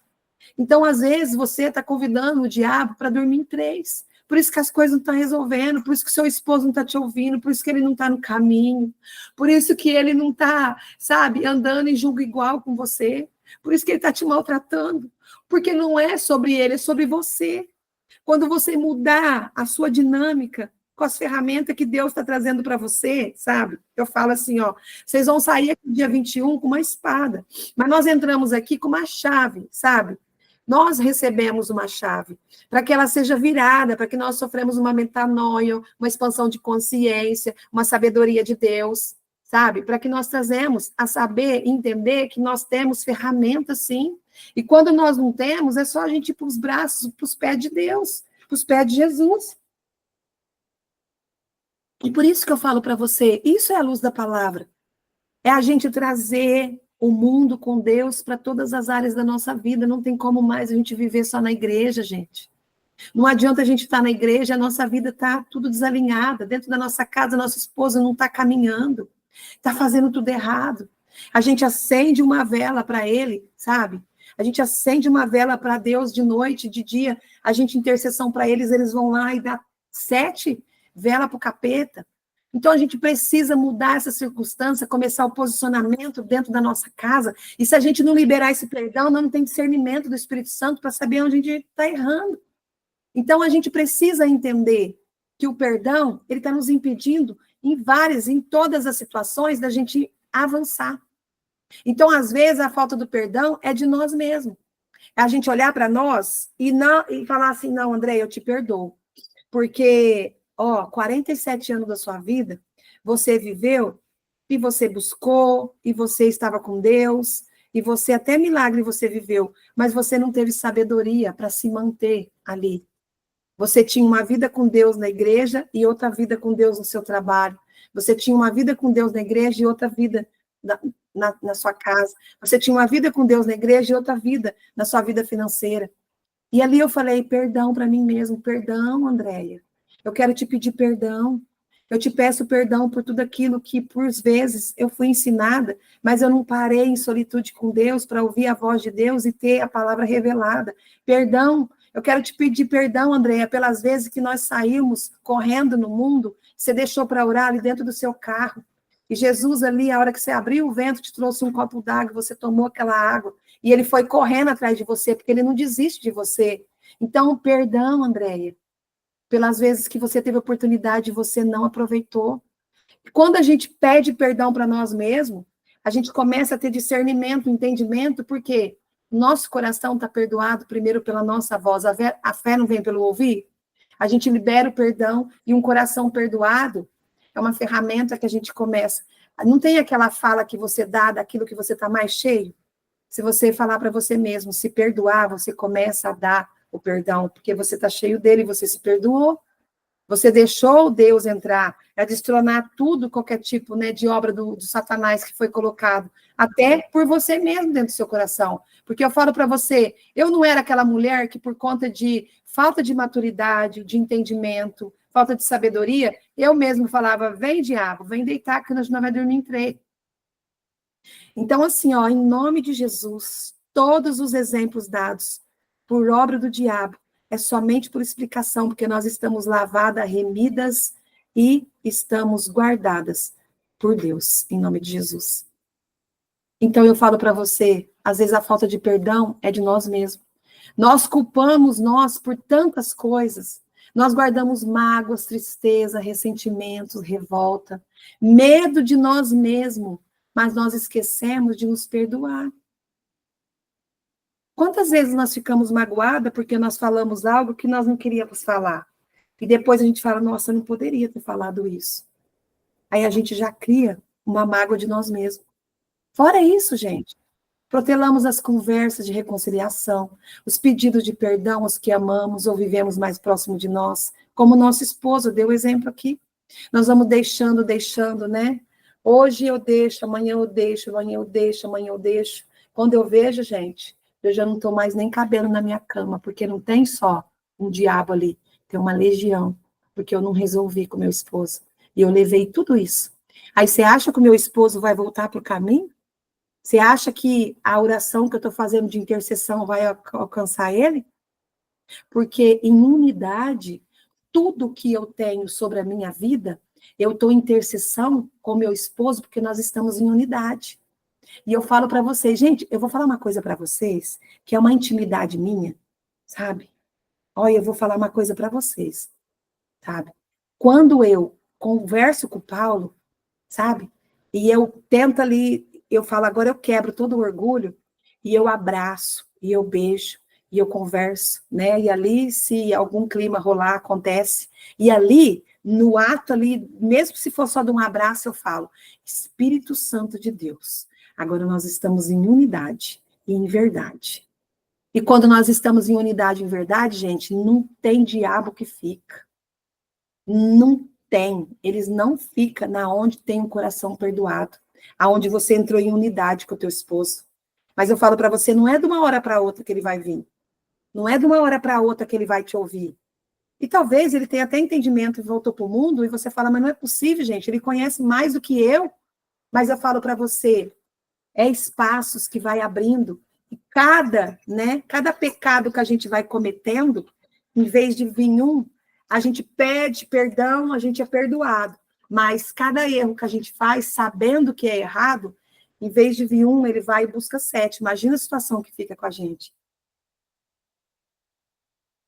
Então, às vezes, você está convidando o diabo para dormir em 3. Por isso que as coisas não estão resolvendo, por isso que o seu esposo não está te ouvindo, por isso que ele não está no caminho, por isso que ele não está, sabe, andando em julgo igual com você, por isso que ele está te maltratando, porque não é sobre ele, é sobre você. Quando você mudar a sua dinâmica com as ferramentas que Deus está trazendo para você, sabe? Eu falo assim, ó, vocês vão sair aqui dia 21 com uma espada, mas nós entramos aqui com uma chave, sabe? Nós recebemos uma chave, para que ela seja virada, para que nós sofremos uma metanoia, uma expansão de consciência, uma sabedoria de Deus, sabe? Para que nós trazemos a saber, entender que nós temos ferramentas, sim, e quando nós não temos, é só a gente ir para os braços, para os pés de Deus, para os pés de Jesus. E por isso que eu falo para você, isso é a luz da palavra, é a gente trazer o mundo com Deus para todas as áreas da nossa vida. Não tem como mais a gente viver só na igreja, gente. Não adianta a gente estar na igreja, a nossa vida está tudo desalinhada. Dentro da nossa casa, nossa esposa não está caminhando. Está fazendo tudo errado. A gente acende uma vela para ele, sabe? A gente acende uma vela para Deus de noite, de dia. A gente intercessão para eles vão lá e dá 7 velas para o capeta. Então, a gente precisa mudar essa circunstância, começar o posicionamento dentro da nossa casa. E se a gente não liberar esse perdão, não tem discernimento do Espírito Santo para saber onde a gente está errando. Então, a gente precisa entender que o perdão, ele está nos impedindo em todas as situações, da gente avançar. Então, às vezes, a falta do perdão é de nós mesmos. É a gente olhar para nós e falar assim, não, André, eu te perdoo. Porque... 47 anos da sua vida, você viveu, e você buscou, e você estava com Deus, e você até milagre você viveu, mas você não teve sabedoria para se manter ali. Você tinha uma vida com Deus na igreja e outra vida com Deus no seu trabalho. Você tinha uma vida com Deus na igreja e outra vida na sua casa. Você tinha uma vida com Deus na igreja e outra vida na sua vida financeira. E ali eu falei, perdão para mim mesmo, perdão, Andréia. Eu quero te pedir perdão. Eu te peço perdão por tudo aquilo que, por vezes, eu fui ensinada, mas eu não parei em solitude com Deus para ouvir a voz de Deus e ter a palavra revelada. Perdão, eu quero te pedir perdão, Andréia, pelas vezes que nós saímos correndo no mundo, você deixou para orar ali dentro do seu carro. E Jesus ali, a hora que você abriu o vento, te trouxe um copo d'água, você tomou aquela água, e ele foi correndo atrás de você, porque ele não desiste de você. Então, perdão, Andréia, pelas vezes que você teve oportunidade e você não aproveitou. Quando a gente pede perdão para nós mesmos, a gente começa a ter discernimento, entendimento, porque nosso coração está perdoado primeiro pela nossa voz. A fé não vem pelo ouvir? A gente libera o perdão e um coração perdoado é uma ferramenta que a gente começa. Não tem aquela fala que você dá daquilo que você está mais cheio? Se você falar para você mesmo, se perdoar, você começa a dar o perdão, porque você está cheio dele, você se perdoou, você deixou Deus entrar, a destronar tudo, qualquer tipo, né, de obra do Satanás que foi colocado, até por você mesmo dentro do seu coração, porque eu falo para você, eu não era aquela mulher que por conta de falta de maturidade, de entendimento, falta de sabedoria, eu mesmo falava, vem diabo, vem deitar que nós não vai dormir em 3. Então assim, ó, em nome de Jesus, todos os exemplos dados por obra do diabo, é somente por explicação, porque nós estamos lavadas, remidas e estamos guardadas por Deus, em nome de Jesus. Então eu falo para você, às vezes a falta de perdão é de nós mesmos. Nós culpamos nós por tantas coisas. Nós guardamos mágoas, tristeza, ressentimentos, revolta, medo de nós mesmos, mas nós esquecemos de nos perdoar. Quantas vezes nós ficamos magoadas porque nós falamos algo que nós não queríamos falar? E depois a gente fala, nossa, eu não poderia ter falado isso. Aí a gente já cria uma mágoa de nós mesmos. Fora isso, gente, protelamos as conversas de reconciliação, os pedidos de perdão aos que amamos ou vivemos mais próximo de nós, como nosso esposo deu exemplo aqui. Nós vamos deixando, né? Hoje eu deixo, amanhã eu deixo, amanhã eu deixo, amanhã eu deixo. Quando eu vejo, gente, eu já não estou mais nem cabendo na minha cama, porque não tem só um diabo ali, tem uma legião, porque eu não resolvi com meu esposo. E eu levei tudo isso. Aí você acha que o meu esposo vai voltar para o caminho? Você acha que a oração que eu estou fazendo de intercessão vai alcançar ele? Porque em unidade, tudo que eu tenho sobre a minha vida, eu estou em intercessão com meu esposo, porque nós estamos em unidade. E eu falo para vocês, gente, eu vou falar uma coisa para vocês, que é uma intimidade minha, sabe? Olha, eu vou falar uma coisa para vocês, sabe? Quando eu converso com o Paulo, sabe? E eu tento ali, eu falo, agora eu quebro todo o orgulho, e eu abraço, e eu beijo, e eu converso, né? E ali, se algum clima rolar, acontece. E ali, no ato ali, mesmo se for só de um abraço, eu falo, Espírito Santo de Deus, agora nós estamos em unidade e em verdade. E quando nós estamos em unidade e em verdade, gente, não tem diabo que fica. Não tem. Eles não ficam na onde tem um coração perdoado, aonde você entrou em unidade com o teu esposo. Mas eu falo para você, não é de uma hora para outra que ele vai vir. Não é de uma hora para outra que ele vai te ouvir. E talvez ele tenha até entendimento e voltou para o mundo, e você fala, mas não é possível, gente, ele conhece mais do que eu. Mas eu falo para você, é espaços que vai abrindo, e cada pecado que a gente vai cometendo, em vez de vir um, a gente pede perdão, a gente é perdoado. Mas cada erro que a gente faz, sabendo que é errado, em vez de vir um, ele vai e busca 7. Imagina a situação que fica com a gente.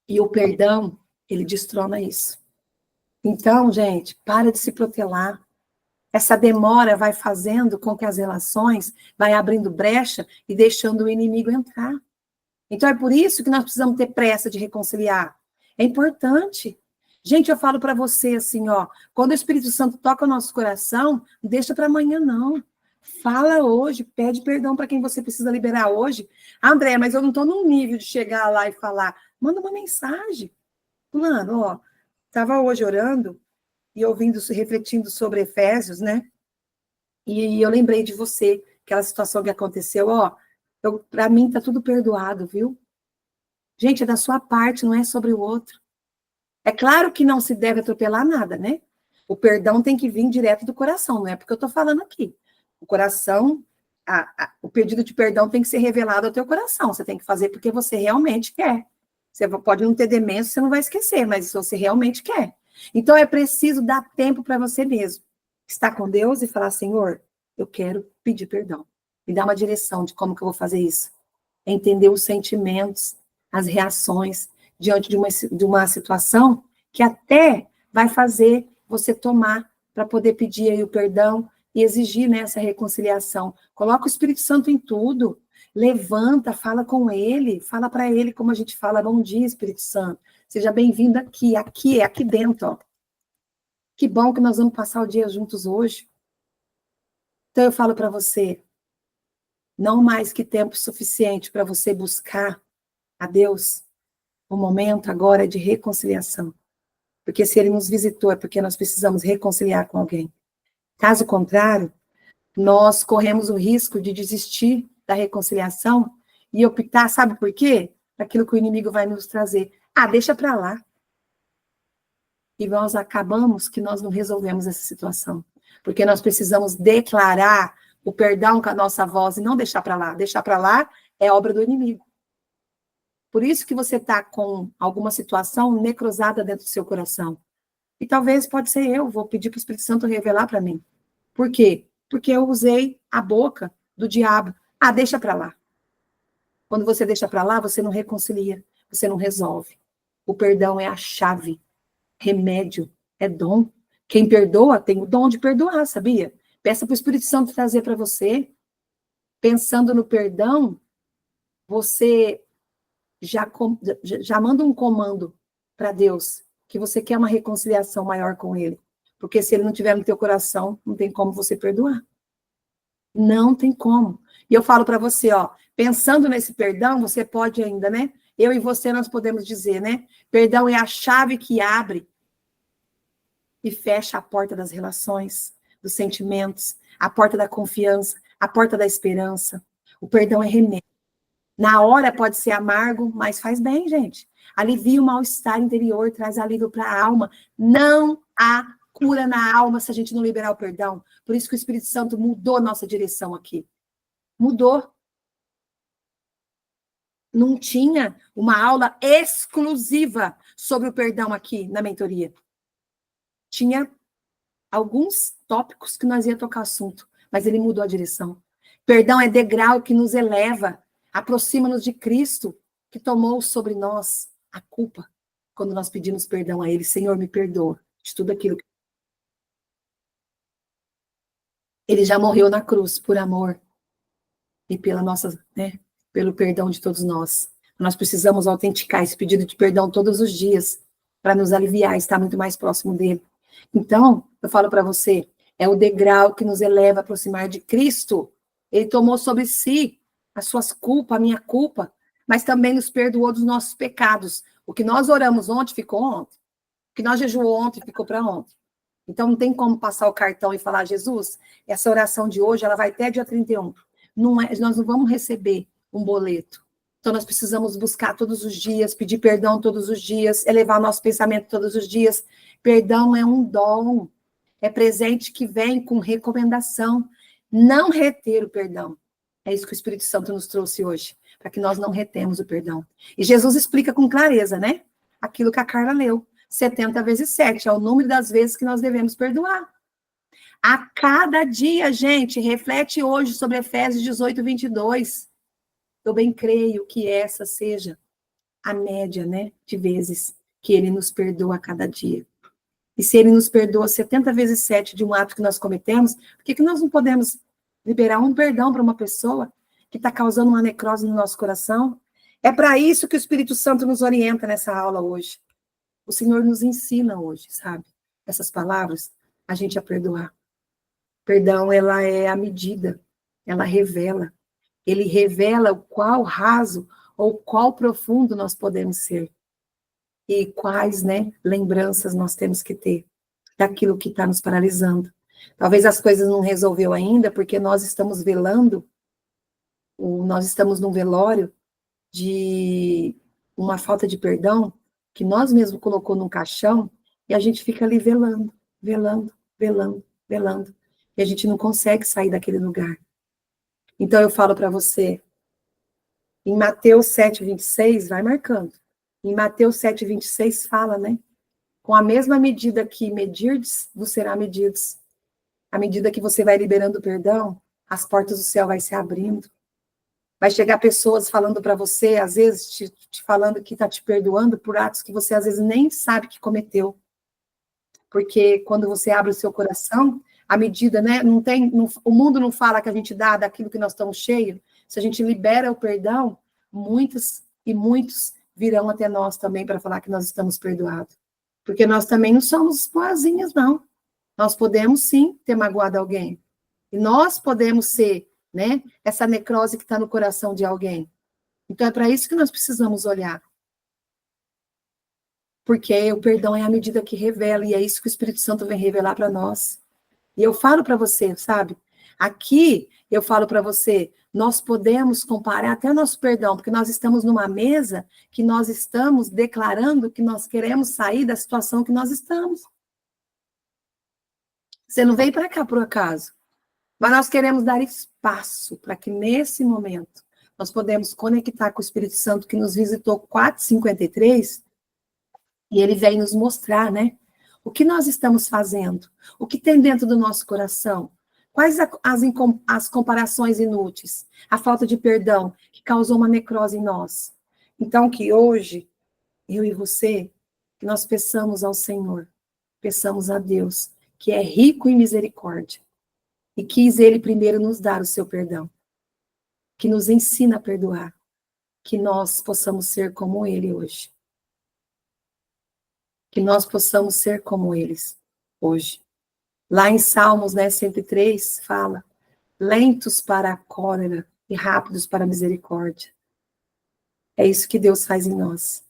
E o perdão, ele destrona isso. Então, gente, para de se protelar. Essa demora vai fazendo com que as relações vai abrindo brecha e deixando o inimigo entrar. Então, é por isso que nós precisamos ter pressa de reconciliar. É importante. Gente, eu falo para você assim, ó, quando o Espírito Santo toca o nosso coração, não deixa para amanhã, não. Fala hoje, pede perdão para quem você precisa liberar hoje. André, mas eu não estou num nível de chegar lá e falar. Manda uma mensagem. Fulano, ó, estava hoje orando e ouvindo, refletindo sobre Efésios, né? E eu lembrei de você, aquela situação que aconteceu, ó, para mim tá tudo perdoado, viu? Gente, é da sua parte, não é sobre o outro. É claro que não se deve atropelar nada, né? O perdão tem que vir direto do coração, não é porque eu tô falando aqui. O coração, o pedido de perdão tem que ser revelado ao teu coração, você tem que fazer porque você realmente quer. Você pode não ter demência, você não vai esquecer, mas você realmente quer. Então, é preciso dar tempo para você mesmo. Estar com Deus e falar, Senhor, eu quero pedir perdão. Me dá uma direção de como que eu vou fazer isso. Entender os sentimentos, as reações diante de uma situação que até vai fazer você tomar para poder pedir aí o perdão e exigir, né, essa reconciliação. Coloca o Espírito Santo em tudo. Levanta, fala com ele, fala para ele como a gente fala, bom dia, Espírito Santo. Seja bem-vindo aqui, aqui dentro, ó. Que bom que nós vamos passar o dia juntos hoje. Então eu falo para você, não mais que tempo suficiente para você buscar a Deus, o momento agora é de reconciliação. Porque se ele nos visitou é porque nós precisamos reconciliar com alguém. Caso contrário, nós corremos o risco de desistir da reconciliação e optar, sabe por quê? Aquilo que o inimigo vai nos trazer. Deixa para lá. E nós acabamos que nós não resolvemos essa situação. Porque nós precisamos declarar o perdão com a nossa voz e não deixar para lá. Deixar para lá é obra do inimigo. Por isso que você está com alguma situação necrosada dentro do seu coração. E talvez pode ser eu, vou pedir para o Espírito Santo revelar para mim. Por quê? Porque eu usei a boca do diabo. Deixa para lá. Quando você deixa para lá, você não reconcilia, você não resolve. O perdão é a chave. Remédio é dom. Quem perdoa tem o dom de perdoar, sabia? Peça para o Espírito Santo trazer para você. Pensando no perdão, você já manda um comando para Deus, que você quer uma reconciliação maior com ele. Porque se ele não tiver no teu coração, não tem como você perdoar. Não tem como. E eu falo para você, ó, pensando nesse perdão, você pode ainda, né? Eu e você, nós podemos dizer, né? Perdão é a chave que abre e fecha a porta das relações, dos sentimentos, a porta da confiança, a porta da esperança. O perdão é remédio. Na hora pode ser amargo, mas faz bem, gente. Alivia o mal-estar interior, traz alívio para a alma. Não há cura na alma se a gente não liberar o perdão. Por isso que o Espírito Santo mudou nossa direção aqui. Mudou. Não tinha uma aula exclusiva sobre o perdão aqui na mentoria. Tinha alguns tópicos que nós ia tocar assunto, mas ele mudou a direção. Perdão é degrau que nos eleva, aproxima-nos de Cristo, que tomou sobre nós a culpa, quando nós pedimos perdão a ele. Senhor, me perdoa de tudo aquilo que... Ele já morreu na cruz por amor e pela nossa, né, pelo perdão de todos nós. Nós precisamos autenticar esse pedido de perdão todos os dias para nos aliviar, estar muito mais próximo dele. Então, eu falo para você, é o degrau que nos eleva a aproximar de Cristo. Ele tomou sobre si as suas culpas, a minha culpa, mas também nos perdoou dos nossos pecados. O que nós oramos ontem ficou ontem. O que nós jejuamos ontem ficou para ontem. Então, não tem como passar o cartão e falar, Jesus, essa oração de hoje, ela vai até dia 31. Nós não vamos receber um boleto. Então, nós precisamos buscar todos os dias, pedir perdão todos os dias, elevar nosso pensamento todos os dias. Perdão é um dom, é presente que vem com recomendação. Não reter o perdão. É isso que o Espírito Santo nos trouxe hoje, para que nós não retemos o perdão. E Jesus explica com clareza, né? Aquilo que a Carla leu. 70 vezes 7 é o número das vezes que nós devemos perdoar. A cada dia, gente, reflete hoje sobre Efésios 18, 22. Eu bem creio que essa seja a média, né, de vezes que ele nos perdoa a cada dia. E se ele nos perdoa 70 vezes 7 de um ato que nós cometemos, por que nós não podemos liberar um perdão para uma pessoa que está causando uma necrose no nosso coração? É para isso que o Espírito Santo nos orienta nessa aula hoje. O Senhor nos ensina hoje, sabe? Essas palavras, a gente a perdoar. Perdão, ela é a medida, ela revela. Ele revela o qual raso ou qual profundo nós podemos ser. E quais, né, lembranças nós temos que ter daquilo que está nos paralisando. Talvez as coisas não resolveu ainda, porque nós estamos velando, nós estamos num velório de uma falta de perdão, que nós mesmos colocou num caixão, e a gente fica ali velando, velando, velando, velando. E a gente não consegue sair daquele lugar. Então eu falo para você, em Mateus 7, 26, vai marcando. Em Mateus 7, 26 fala, né? Com a mesma medida que medirdes, vos será medidos. À medida que você vai liberando o perdão, as portas do céu vai se abrindo. Vai chegar pessoas falando para você, às vezes, te falando que está te perdoando por atos que você, às vezes, nem sabe que cometeu. Porque quando você abre o seu coração, à medida, né? O mundo não fala que a gente dá daquilo que nós estamos cheios. Se a gente libera o perdão, muitas e muitos virão até nós também para falar que nós estamos perdoados. Porque nós também não somos boazinhas, não. Nós podemos, sim, ter magoado alguém. E nós podemos ser, né, essa necrose que está no coração de alguém. Então, é para isso que nós precisamos olhar. Porque o perdão é a medida que revela, e é isso que o Espírito Santo vem revelar para nós. E eu falo para você, sabe? Aqui, eu falo para você, nós podemos comparar até o nosso perdão, porque nós estamos numa mesa que nós estamos declarando que nós queremos sair da situação que nós estamos. Você não veio para cá por acaso. Mas nós queremos dar espaço para que nesse momento nós podemos conectar com o Espírito Santo que nos visitou 4:53 e ele vem nos mostrar, né? O que nós estamos fazendo? O que tem dentro do nosso coração? Quais as comparações inúteis? A falta de perdão que causou uma necrose em nós. Então, que hoje, eu e você, que nós peçamos ao Senhor, peçamos a Deus, que é rico em misericórdia, e quis Ele primeiro nos dar o seu perdão, que nos ensina a perdoar, que nós possamos ser como ele hoje. Que nós possamos ser como eles hoje. Lá em Salmos, 103, fala: lentos para a cólera e rápidos para a misericórdia. É isso que Deus faz em nós.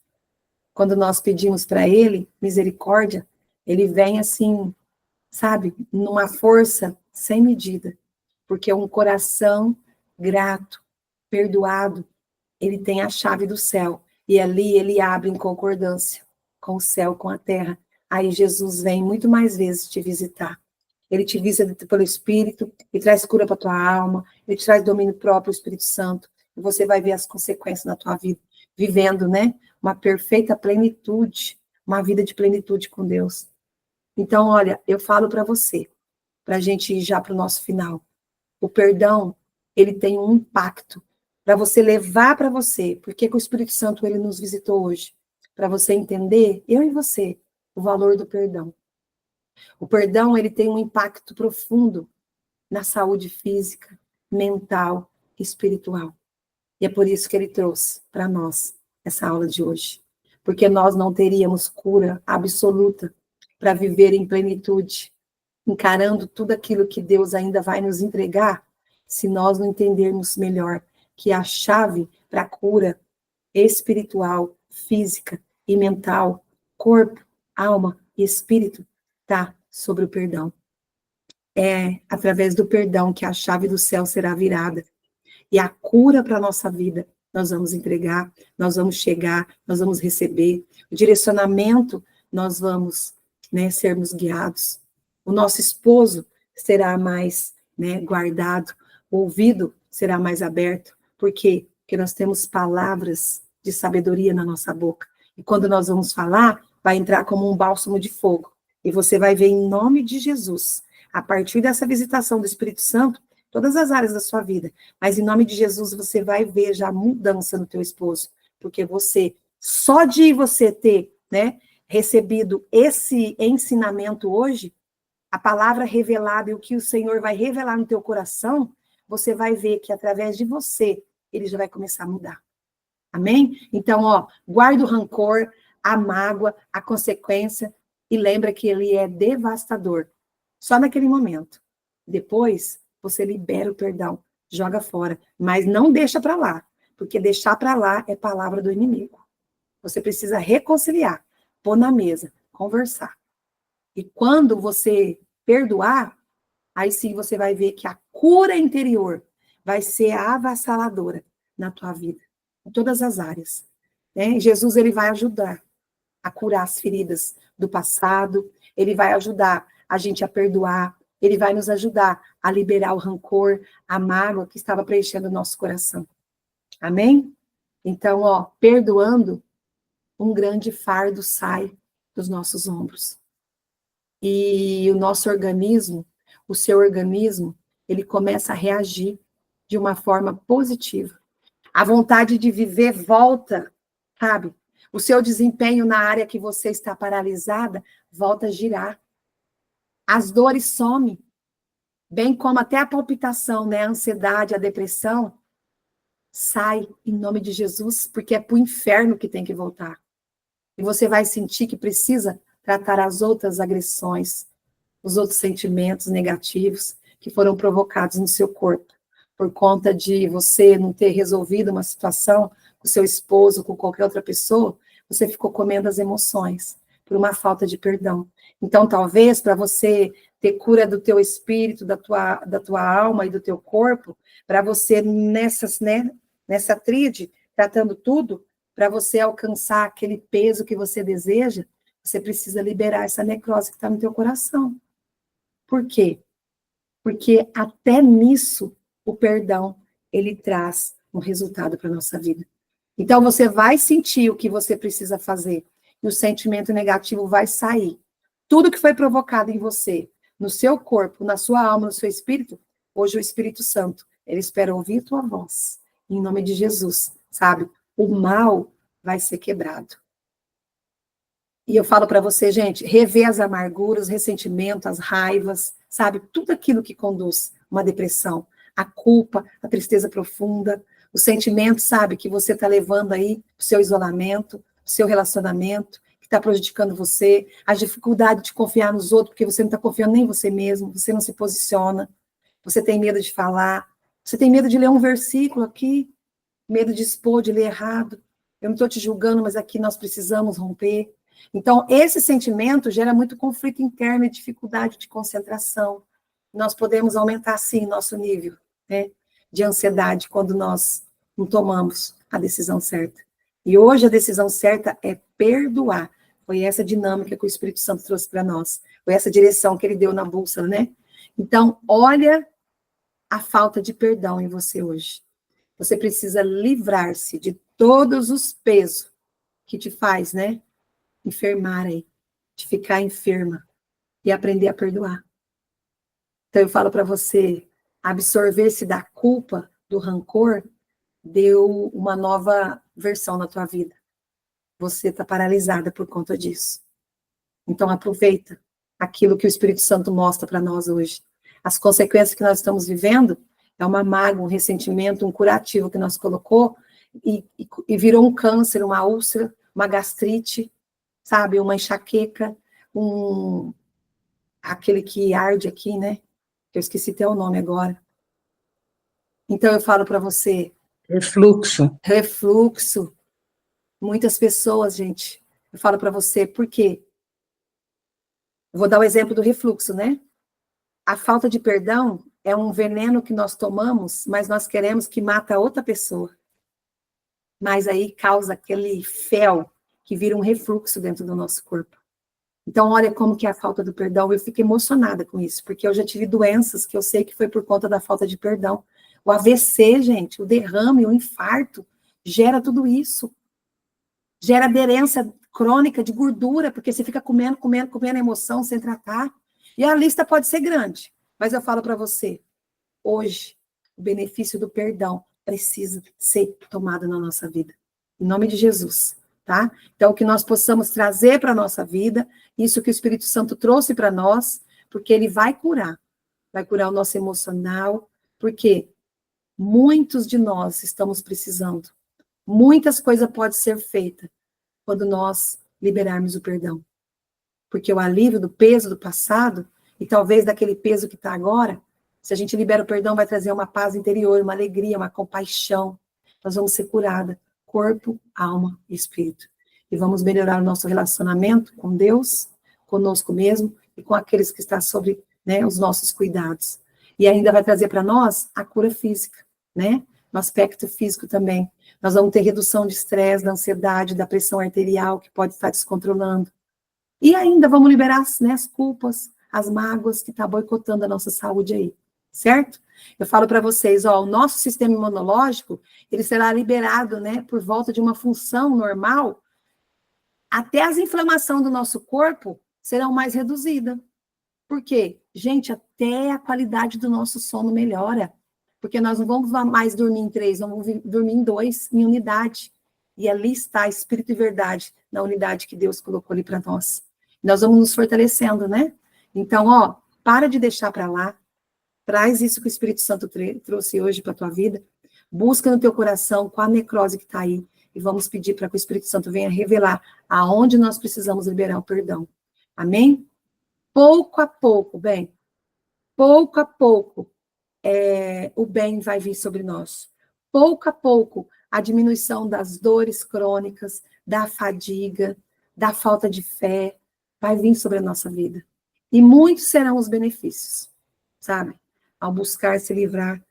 Quando nós pedimos para ele misericórdia, ele vem assim, sabe, numa força sem medida. Porque um coração grato, perdoado, ele tem a chave do céu. E ali ele abre em concordância com o céu, com a terra. Aí Jesus vem muito mais vezes te visitar. Ele te visita pelo Espírito, e traz cura para a tua alma, ele te traz domínio próprio, o Espírito Santo. E você vai ver as consequências na tua vida, vivendo, uma perfeita plenitude, uma vida de plenitude com Deus. Então, olha, eu falo para você, para a gente ir já para o nosso final. O perdão, ele tem um impacto para você levar para você. Por que o Espírito Santo ele nos visitou hoje? Para você entender, eu e você, o valor do perdão. O perdão, ele tem um impacto profundo na saúde física, mental e espiritual. E é por isso que ele trouxe para nós essa aula de hoje. Porque nós não teríamos cura absoluta para viver em plenitude, encarando tudo aquilo que Deus ainda vai nos entregar, se nós não entendermos melhor que a chave para a cura espiritual, física e mental, corpo, alma e espírito, está sobre o perdão. É através do perdão que a chave do céu será virada. E a cura para a nossa vida nós vamos entregar, nós vamos chegar, nós vamos receber. O direcionamento, nós vamos sermos guiados. O nosso esposo será mais guardado, o ouvido será mais aberto. Por quê? Porque nós temos palavras de sabedoria na nossa boca. E quando nós vamos falar, vai entrar como um bálsamo de fogo. E você vai ver em nome de Jesus, a partir dessa visitação do Espírito Santo, todas as áreas da sua vida. Mas em nome de Jesus, você vai ver já mudança no teu esposo. Porque você, só de você ter, recebido esse ensinamento hoje, a palavra revelada e o que o Senhor vai revelar no teu coração, você vai ver que através de você, ele já vai começar a mudar. Amém? Então, guarda o rancor, a mágoa, a consequência, e lembra que ele é devastador. Só naquele momento. Depois, você libera o perdão, joga fora, mas não deixa para lá, porque deixar para lá é palavra do inimigo. Você precisa reconciliar, pôr na mesa, conversar. E quando você perdoar, aí sim você vai ver que a cura interior vai ser avassaladora na tua vida, em todas as áreas. Jesus, ele vai ajudar a curar as feridas do passado, ele vai ajudar a gente a perdoar, ele vai nos ajudar a liberar o rancor, a mágoa que estava preenchendo o nosso coração. Amém? Então, perdoando, um grande fardo sai dos nossos ombros. E o nosso organismo, o seu organismo, ele começa a reagir de uma forma positiva. A vontade de viver volta, sabe? O seu desempenho na área que você está paralisada volta a girar. As dores somem, bem como até a palpitação, a ansiedade, a depressão, sai em nome de Jesus, porque é para o inferno que tem que voltar. E você vai sentir que precisa tratar as outras agressões, os outros sentimentos negativos que foram provocados no seu corpo, por conta de você não ter resolvido uma situação com seu esposo, com qualquer outra pessoa, você ficou comendo as emoções, por uma falta de perdão. Então, talvez, para você ter cura do teu espírito, da tua alma e do teu corpo, para você, nessa tríade, tratando tudo, para você alcançar aquele peso que você deseja, você precisa liberar essa necrose que está no teu coração. Por quê? Porque até nisso, o perdão, ele traz um resultado para a nossa vida. Então, você vai sentir o que você precisa fazer, e o sentimento negativo vai sair. Tudo que foi provocado em você, no seu corpo, na sua alma, no seu espírito, hoje o Espírito Santo, ele espera ouvir tua voz. Em nome de Jesus, sabe? O mal vai ser quebrado. E eu falo para você, gente, rever as amarguras, ressentimento, as raivas, sabe? Tudo aquilo que conduz uma depressão. A culpa, a tristeza profunda, os sentimentos, sabe, que você está levando aí para o seu isolamento, o seu relacionamento, que está prejudicando você, a dificuldade de confiar nos outros, porque você não está confiando nem em você mesmo, você não se posiciona, você tem medo de falar, você tem medo de ler um versículo aqui, medo de expor, de ler errado. Eu não estou te julgando, mas aqui nós precisamos romper. Então, esse sentimento gera muito conflito interno e dificuldade de concentração. Nós podemos aumentar, sim, nosso nível, né, de ansiedade quando nós não tomamos a decisão certa. E hoje a decisão certa é perdoar. Foi essa dinâmica que o Espírito Santo trouxe para nós. Foi essa direção que ele deu na bússola, né? Então, olha a falta de perdão em você hoje. Você precisa livrar-se de todos os pesos que te faz, né, enfermar aí, de ficar enferma e aprender a perdoar. Então eu falo para você, absorver-se da culpa, do rancor, deu uma nova versão na tua vida. Você está paralisada por conta disso. Então aproveita aquilo que o Espírito Santo mostra para nós hoje. As consequências que nós estamos vivendo é uma mágoa, um ressentimento, um curativo que nós colocou e virou um câncer, uma úlcera, uma gastrite, sabe, uma enxaqueca, aquele que arde aqui, né? Eu esqueci até o nome agora. Então eu falo para você, refluxo. Muitas pessoas, gente, eu falo para você, por quê? Eu vou dar o exemplo do refluxo, né? A falta de perdão é um veneno que nós tomamos, mas nós queremos que mata outra pessoa. Mas aí causa aquele fel que vira um refluxo dentro do nosso corpo. Então, olha como que é a falta do perdão. Eu fico emocionada com isso, porque eu já tive doenças que eu sei que foi por conta da falta de perdão. O AVC, gente, o derrame, o infarto, gera tudo isso. Gera aderência crônica de gordura, porque você fica comendo a emoção sem tratar. E a lista pode ser grande, mas eu falo para você, hoje, o benefício do perdão precisa ser tomado na nossa vida. Em nome de Jesus, tá? Então, que nós possamos trazer para a nossa vida isso que o Espírito Santo trouxe para nós, porque ele vai curar o nosso emocional, porque muitos de nós estamos precisando. Muitas coisas podem ser feitas quando nós liberarmos o perdão. Porque o alívio do peso do passado, e talvez daquele peso que está agora, se a gente libera o perdão, vai trazer uma paz interior, uma alegria, uma compaixão. Nós vamos ser curadas, corpo, alma e espírito. E vamos melhorar o nosso relacionamento com Deus, conosco mesmo, e com aqueles que estão sobre, né, os nossos cuidados. E ainda vai trazer para nós a cura física, né? No aspecto físico também. Nós vamos ter redução de estresse, da ansiedade, da pressão arterial, que pode estar descontrolando. E ainda vamos liberar, né, as culpas, as mágoas que estão boicotando a nossa saúde aí, certo? Eu falo para vocês, ó, o nosso sistema imunológico, ele será liberado, né, por volta de uma função normal, até as inflamações do nosso corpo serão mais reduzidas. Por quê? Gente, até a qualidade do nosso sono melhora. Porque nós não vamos mais dormir em 3, vamos dormir em 2, em unidade. E ali está espírito e verdade, na unidade que Deus colocou ali para nós. Nós vamos nos fortalecendo, né? Então, ó, para de deixar para lá, traz isso que o Espírito Santo trouxe hoje para a tua vida, busca no teu coração qual a necrose que está aí, e vamos pedir para que o Espírito Santo venha revelar aonde nós precisamos liberar o perdão. Amém? Pouco a pouco, bem, pouco a pouco, o bem vai vir sobre nós. Pouco a pouco, a diminuição das dores crônicas, da fadiga, da falta de fé, vai vir sobre a nossa vida. E muitos serão os benefícios, sabe? Ao buscar se livrar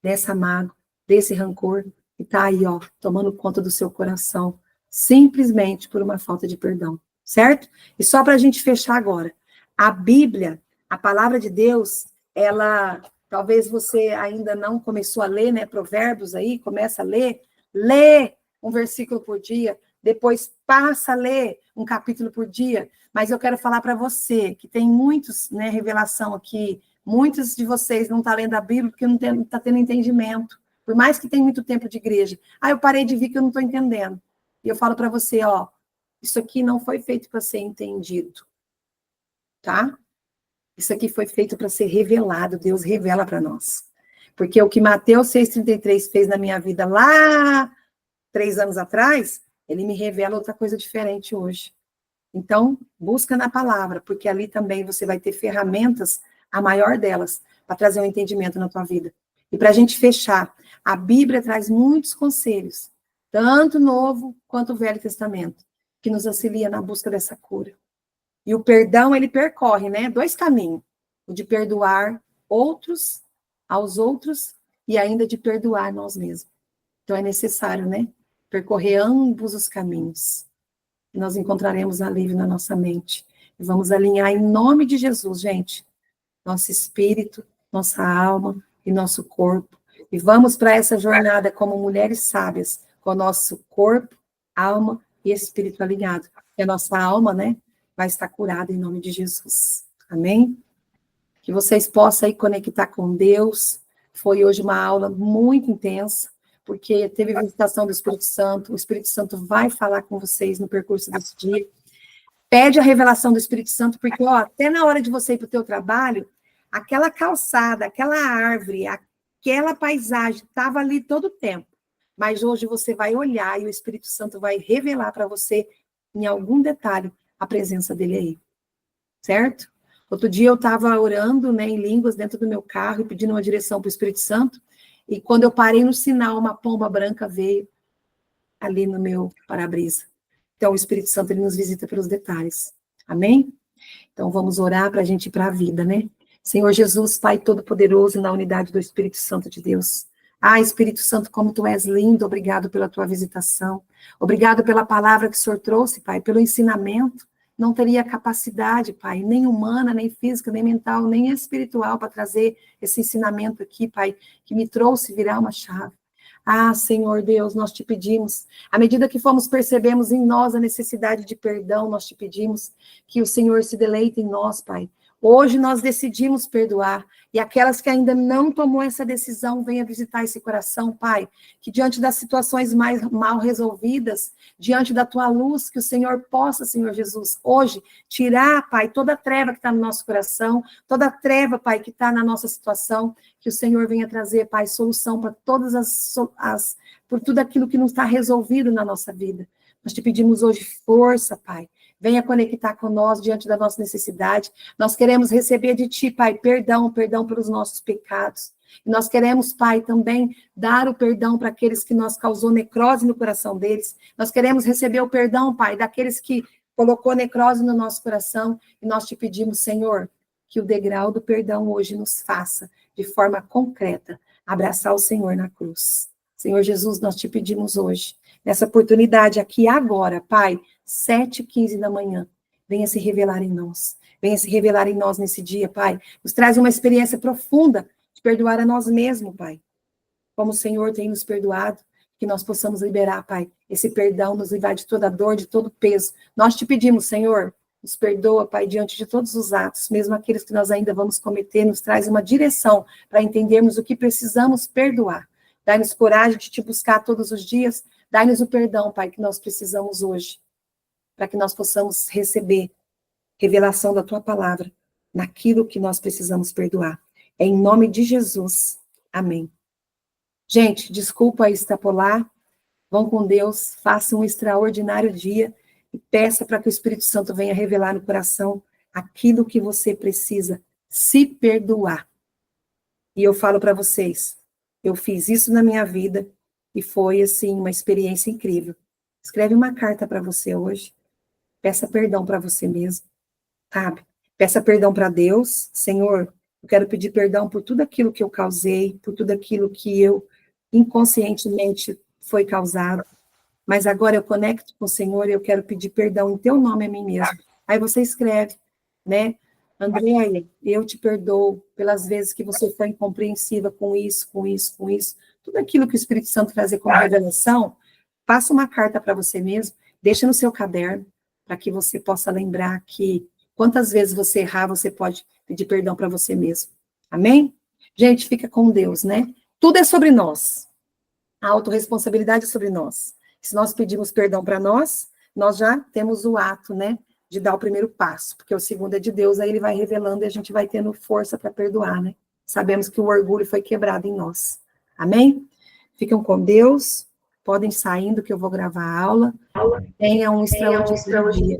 dessa mágoa, desse rancor, que está aí, ó, tomando conta do seu coração, simplesmente por uma falta de perdão, certo? E só para a gente fechar agora, a Bíblia, a palavra de Deus, ela... Talvez você ainda não começou a ler, né? Provérbios aí, começa a ler. Lê um versículo por dia, depois passa a ler um capítulo por dia. Mas eu quero falar para você, que tem muitos, né, revelação aqui, muitos de vocês não estão lendo a Bíblia porque não está tendo entendimento. Por mais que tenha muito tempo de igreja. Eu parei de vir que eu não estou entendendo. E eu falo para você, ó, isso aqui não foi feito para ser entendido. Tá? Isso aqui foi feito para ser revelado, Deus revela para nós. Porque o que Mateus 6,33 fez na minha vida lá 3 anos atrás, ele me revela outra coisa diferente hoje. Então, busca na palavra, porque ali também você vai ter ferramentas, a maior delas, para trazer um entendimento na tua vida. E para a gente fechar, a Bíblia traz muitos conselhos, tanto o Novo quanto o Velho Testamento, que nos auxilia na busca dessa cura. E o perdão, ele percorre, né, 2 caminhos. O de perdoar outros, aos outros, e ainda de perdoar nós mesmos. Então, é necessário, né, percorrer ambos os caminhos. E nós encontraremos alívio na nossa mente. E vamos alinhar em nome de Jesus, gente. Nosso espírito, nossa alma e nosso corpo. E vamos para essa jornada como mulheres sábias, com o nosso corpo, alma e espírito alinhado. E a nossa alma, né, vai estar curada em nome de Jesus. Amém? Que vocês possam aí conectar com Deus. Foi hoje uma aula muito intensa, porque teve visitação do Espírito Santo. O Espírito Santo vai falar com vocês no percurso desse dia. Pede a revelação do Espírito Santo, porque, ó, até na hora de você ir para o teu trabalho, aquela calçada, aquela árvore, aquela paisagem estava ali todo o tempo. Mas hoje você vai olhar e o Espírito Santo vai revelar para você, em algum detalhe, a presença dele aí. Certo? Outro dia eu estava orando, né, em línguas dentro do meu carro e pedindo uma direção para o Espírito Santo. E quando eu parei no sinal, uma pomba branca veio ali no meu para-brisa. Então, o Espírito Santo, ele nos visita pelos detalhes. Amém? Então, vamos orar para a gente ir para a vida, né? Senhor Jesus, Pai Todo-Poderoso, na unidade do Espírito Santo de Deus. Ah, Espírito Santo, como Tu és lindo, obrigado pela Tua visitação. Obrigado pela palavra que o Senhor trouxe, Pai, pelo ensinamento. Não teria capacidade, Pai, nem humana, nem física, nem mental, nem espiritual para trazer esse ensinamento aqui, Pai, que me trouxe virar uma chave. Ah, Senhor Deus, nós te pedimos, à medida que fomos percebemos em nós a necessidade de perdão, nós te pedimos que o Senhor se deleite em nós, Pai. Hoje nós decidimos perdoar, e aquelas que ainda não tomou essa decisão, venha visitar esse coração, Pai, que diante das situações mais mal resolvidas, diante da Tua luz, que o Senhor possa, Senhor Jesus, hoje, tirar, Pai, toda a treva que está no nosso coração, toda a treva, Pai, que está na nossa situação, que o Senhor venha trazer, Pai, solução para todas por tudo aquilo que não está resolvido na nossa vida. Nós te pedimos hoje força, Pai. Venha conectar com nós diante da nossa necessidade. Nós queremos receber de Ti, Pai, perdão pelos nossos pecados. E nós queremos, Pai, também dar o perdão para aqueles que nós causou necrose no coração deles. Nós queremos receber o perdão, Pai, daqueles que colocou necrose no nosso coração. E nós te pedimos, Senhor, que o degrau do perdão hoje nos faça, de forma concreta, abraçar o Senhor na cruz. Senhor Jesus, nós te pedimos hoje, nessa oportunidade aqui agora, Pai, 7h15 da manhã, venha se revelar em nós. Venha se revelar em nós nesse dia, Pai. Nos traz uma experiência profunda de perdoar a nós mesmos, Pai. Como o Senhor tem nos perdoado, que nós possamos liberar, Pai, esse perdão, nos livrar de toda dor, de todo peso. Nós te pedimos, Senhor, nos perdoa, Pai, diante de todos os atos, mesmo aqueles que nós ainda vamos cometer, nos traz uma direção para entendermos o que precisamos perdoar. Dai-nos coragem de te buscar todos os dias. Dai-nos o perdão, Pai, que nós precisamos hoje, para que nós possamos receber revelação da Tua palavra naquilo que nós precisamos perdoar. É em nome de Jesus. Amém. Gente, desculpa extrapolar. Vão com Deus, façam um extraordinário dia e peça para que o Espírito Santo venha revelar no coração aquilo que você precisa se perdoar. E eu falo para vocês, eu fiz isso na minha vida e foi, assim, uma experiência incrível. Escreve uma carta para você hoje. Peça perdão para você mesmo, sabe? Peça perdão para Deus. Senhor, eu quero pedir perdão por tudo aquilo que eu causei, por tudo aquilo que eu inconscientemente foi causado. Mas agora eu conecto com o Senhor e eu quero pedir perdão em teu nome a mim mesmo. Aí você escreve, né? Andréia, eu te perdoo pelas vezes que você foi incompreensiva com isso. Tudo aquilo que o Espírito Santo trazer como revelação, faça uma carta para você mesmo, deixa no seu caderno, para que você possa lembrar que quantas vezes você errar, você pode pedir perdão para você mesmo. Amém? Gente, fica com Deus, né? Tudo é sobre nós. A autorresponsabilidade é sobre nós. Se nós pedimos perdão para nós, nós já temos o ato, né, de dar o primeiro passo, porque o segundo é de Deus, aí ele vai revelando e a gente vai tendo força para perdoar, né? sabemos que o orgulho foi quebrado em nós. Amém? Fiquem com Deus, podem saindo que eu vou gravar a aula. Tenham um extraordinário dia.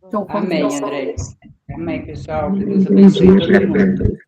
Então, Amém, André. Amém, pessoal. Que Deus abençoe todo mundo.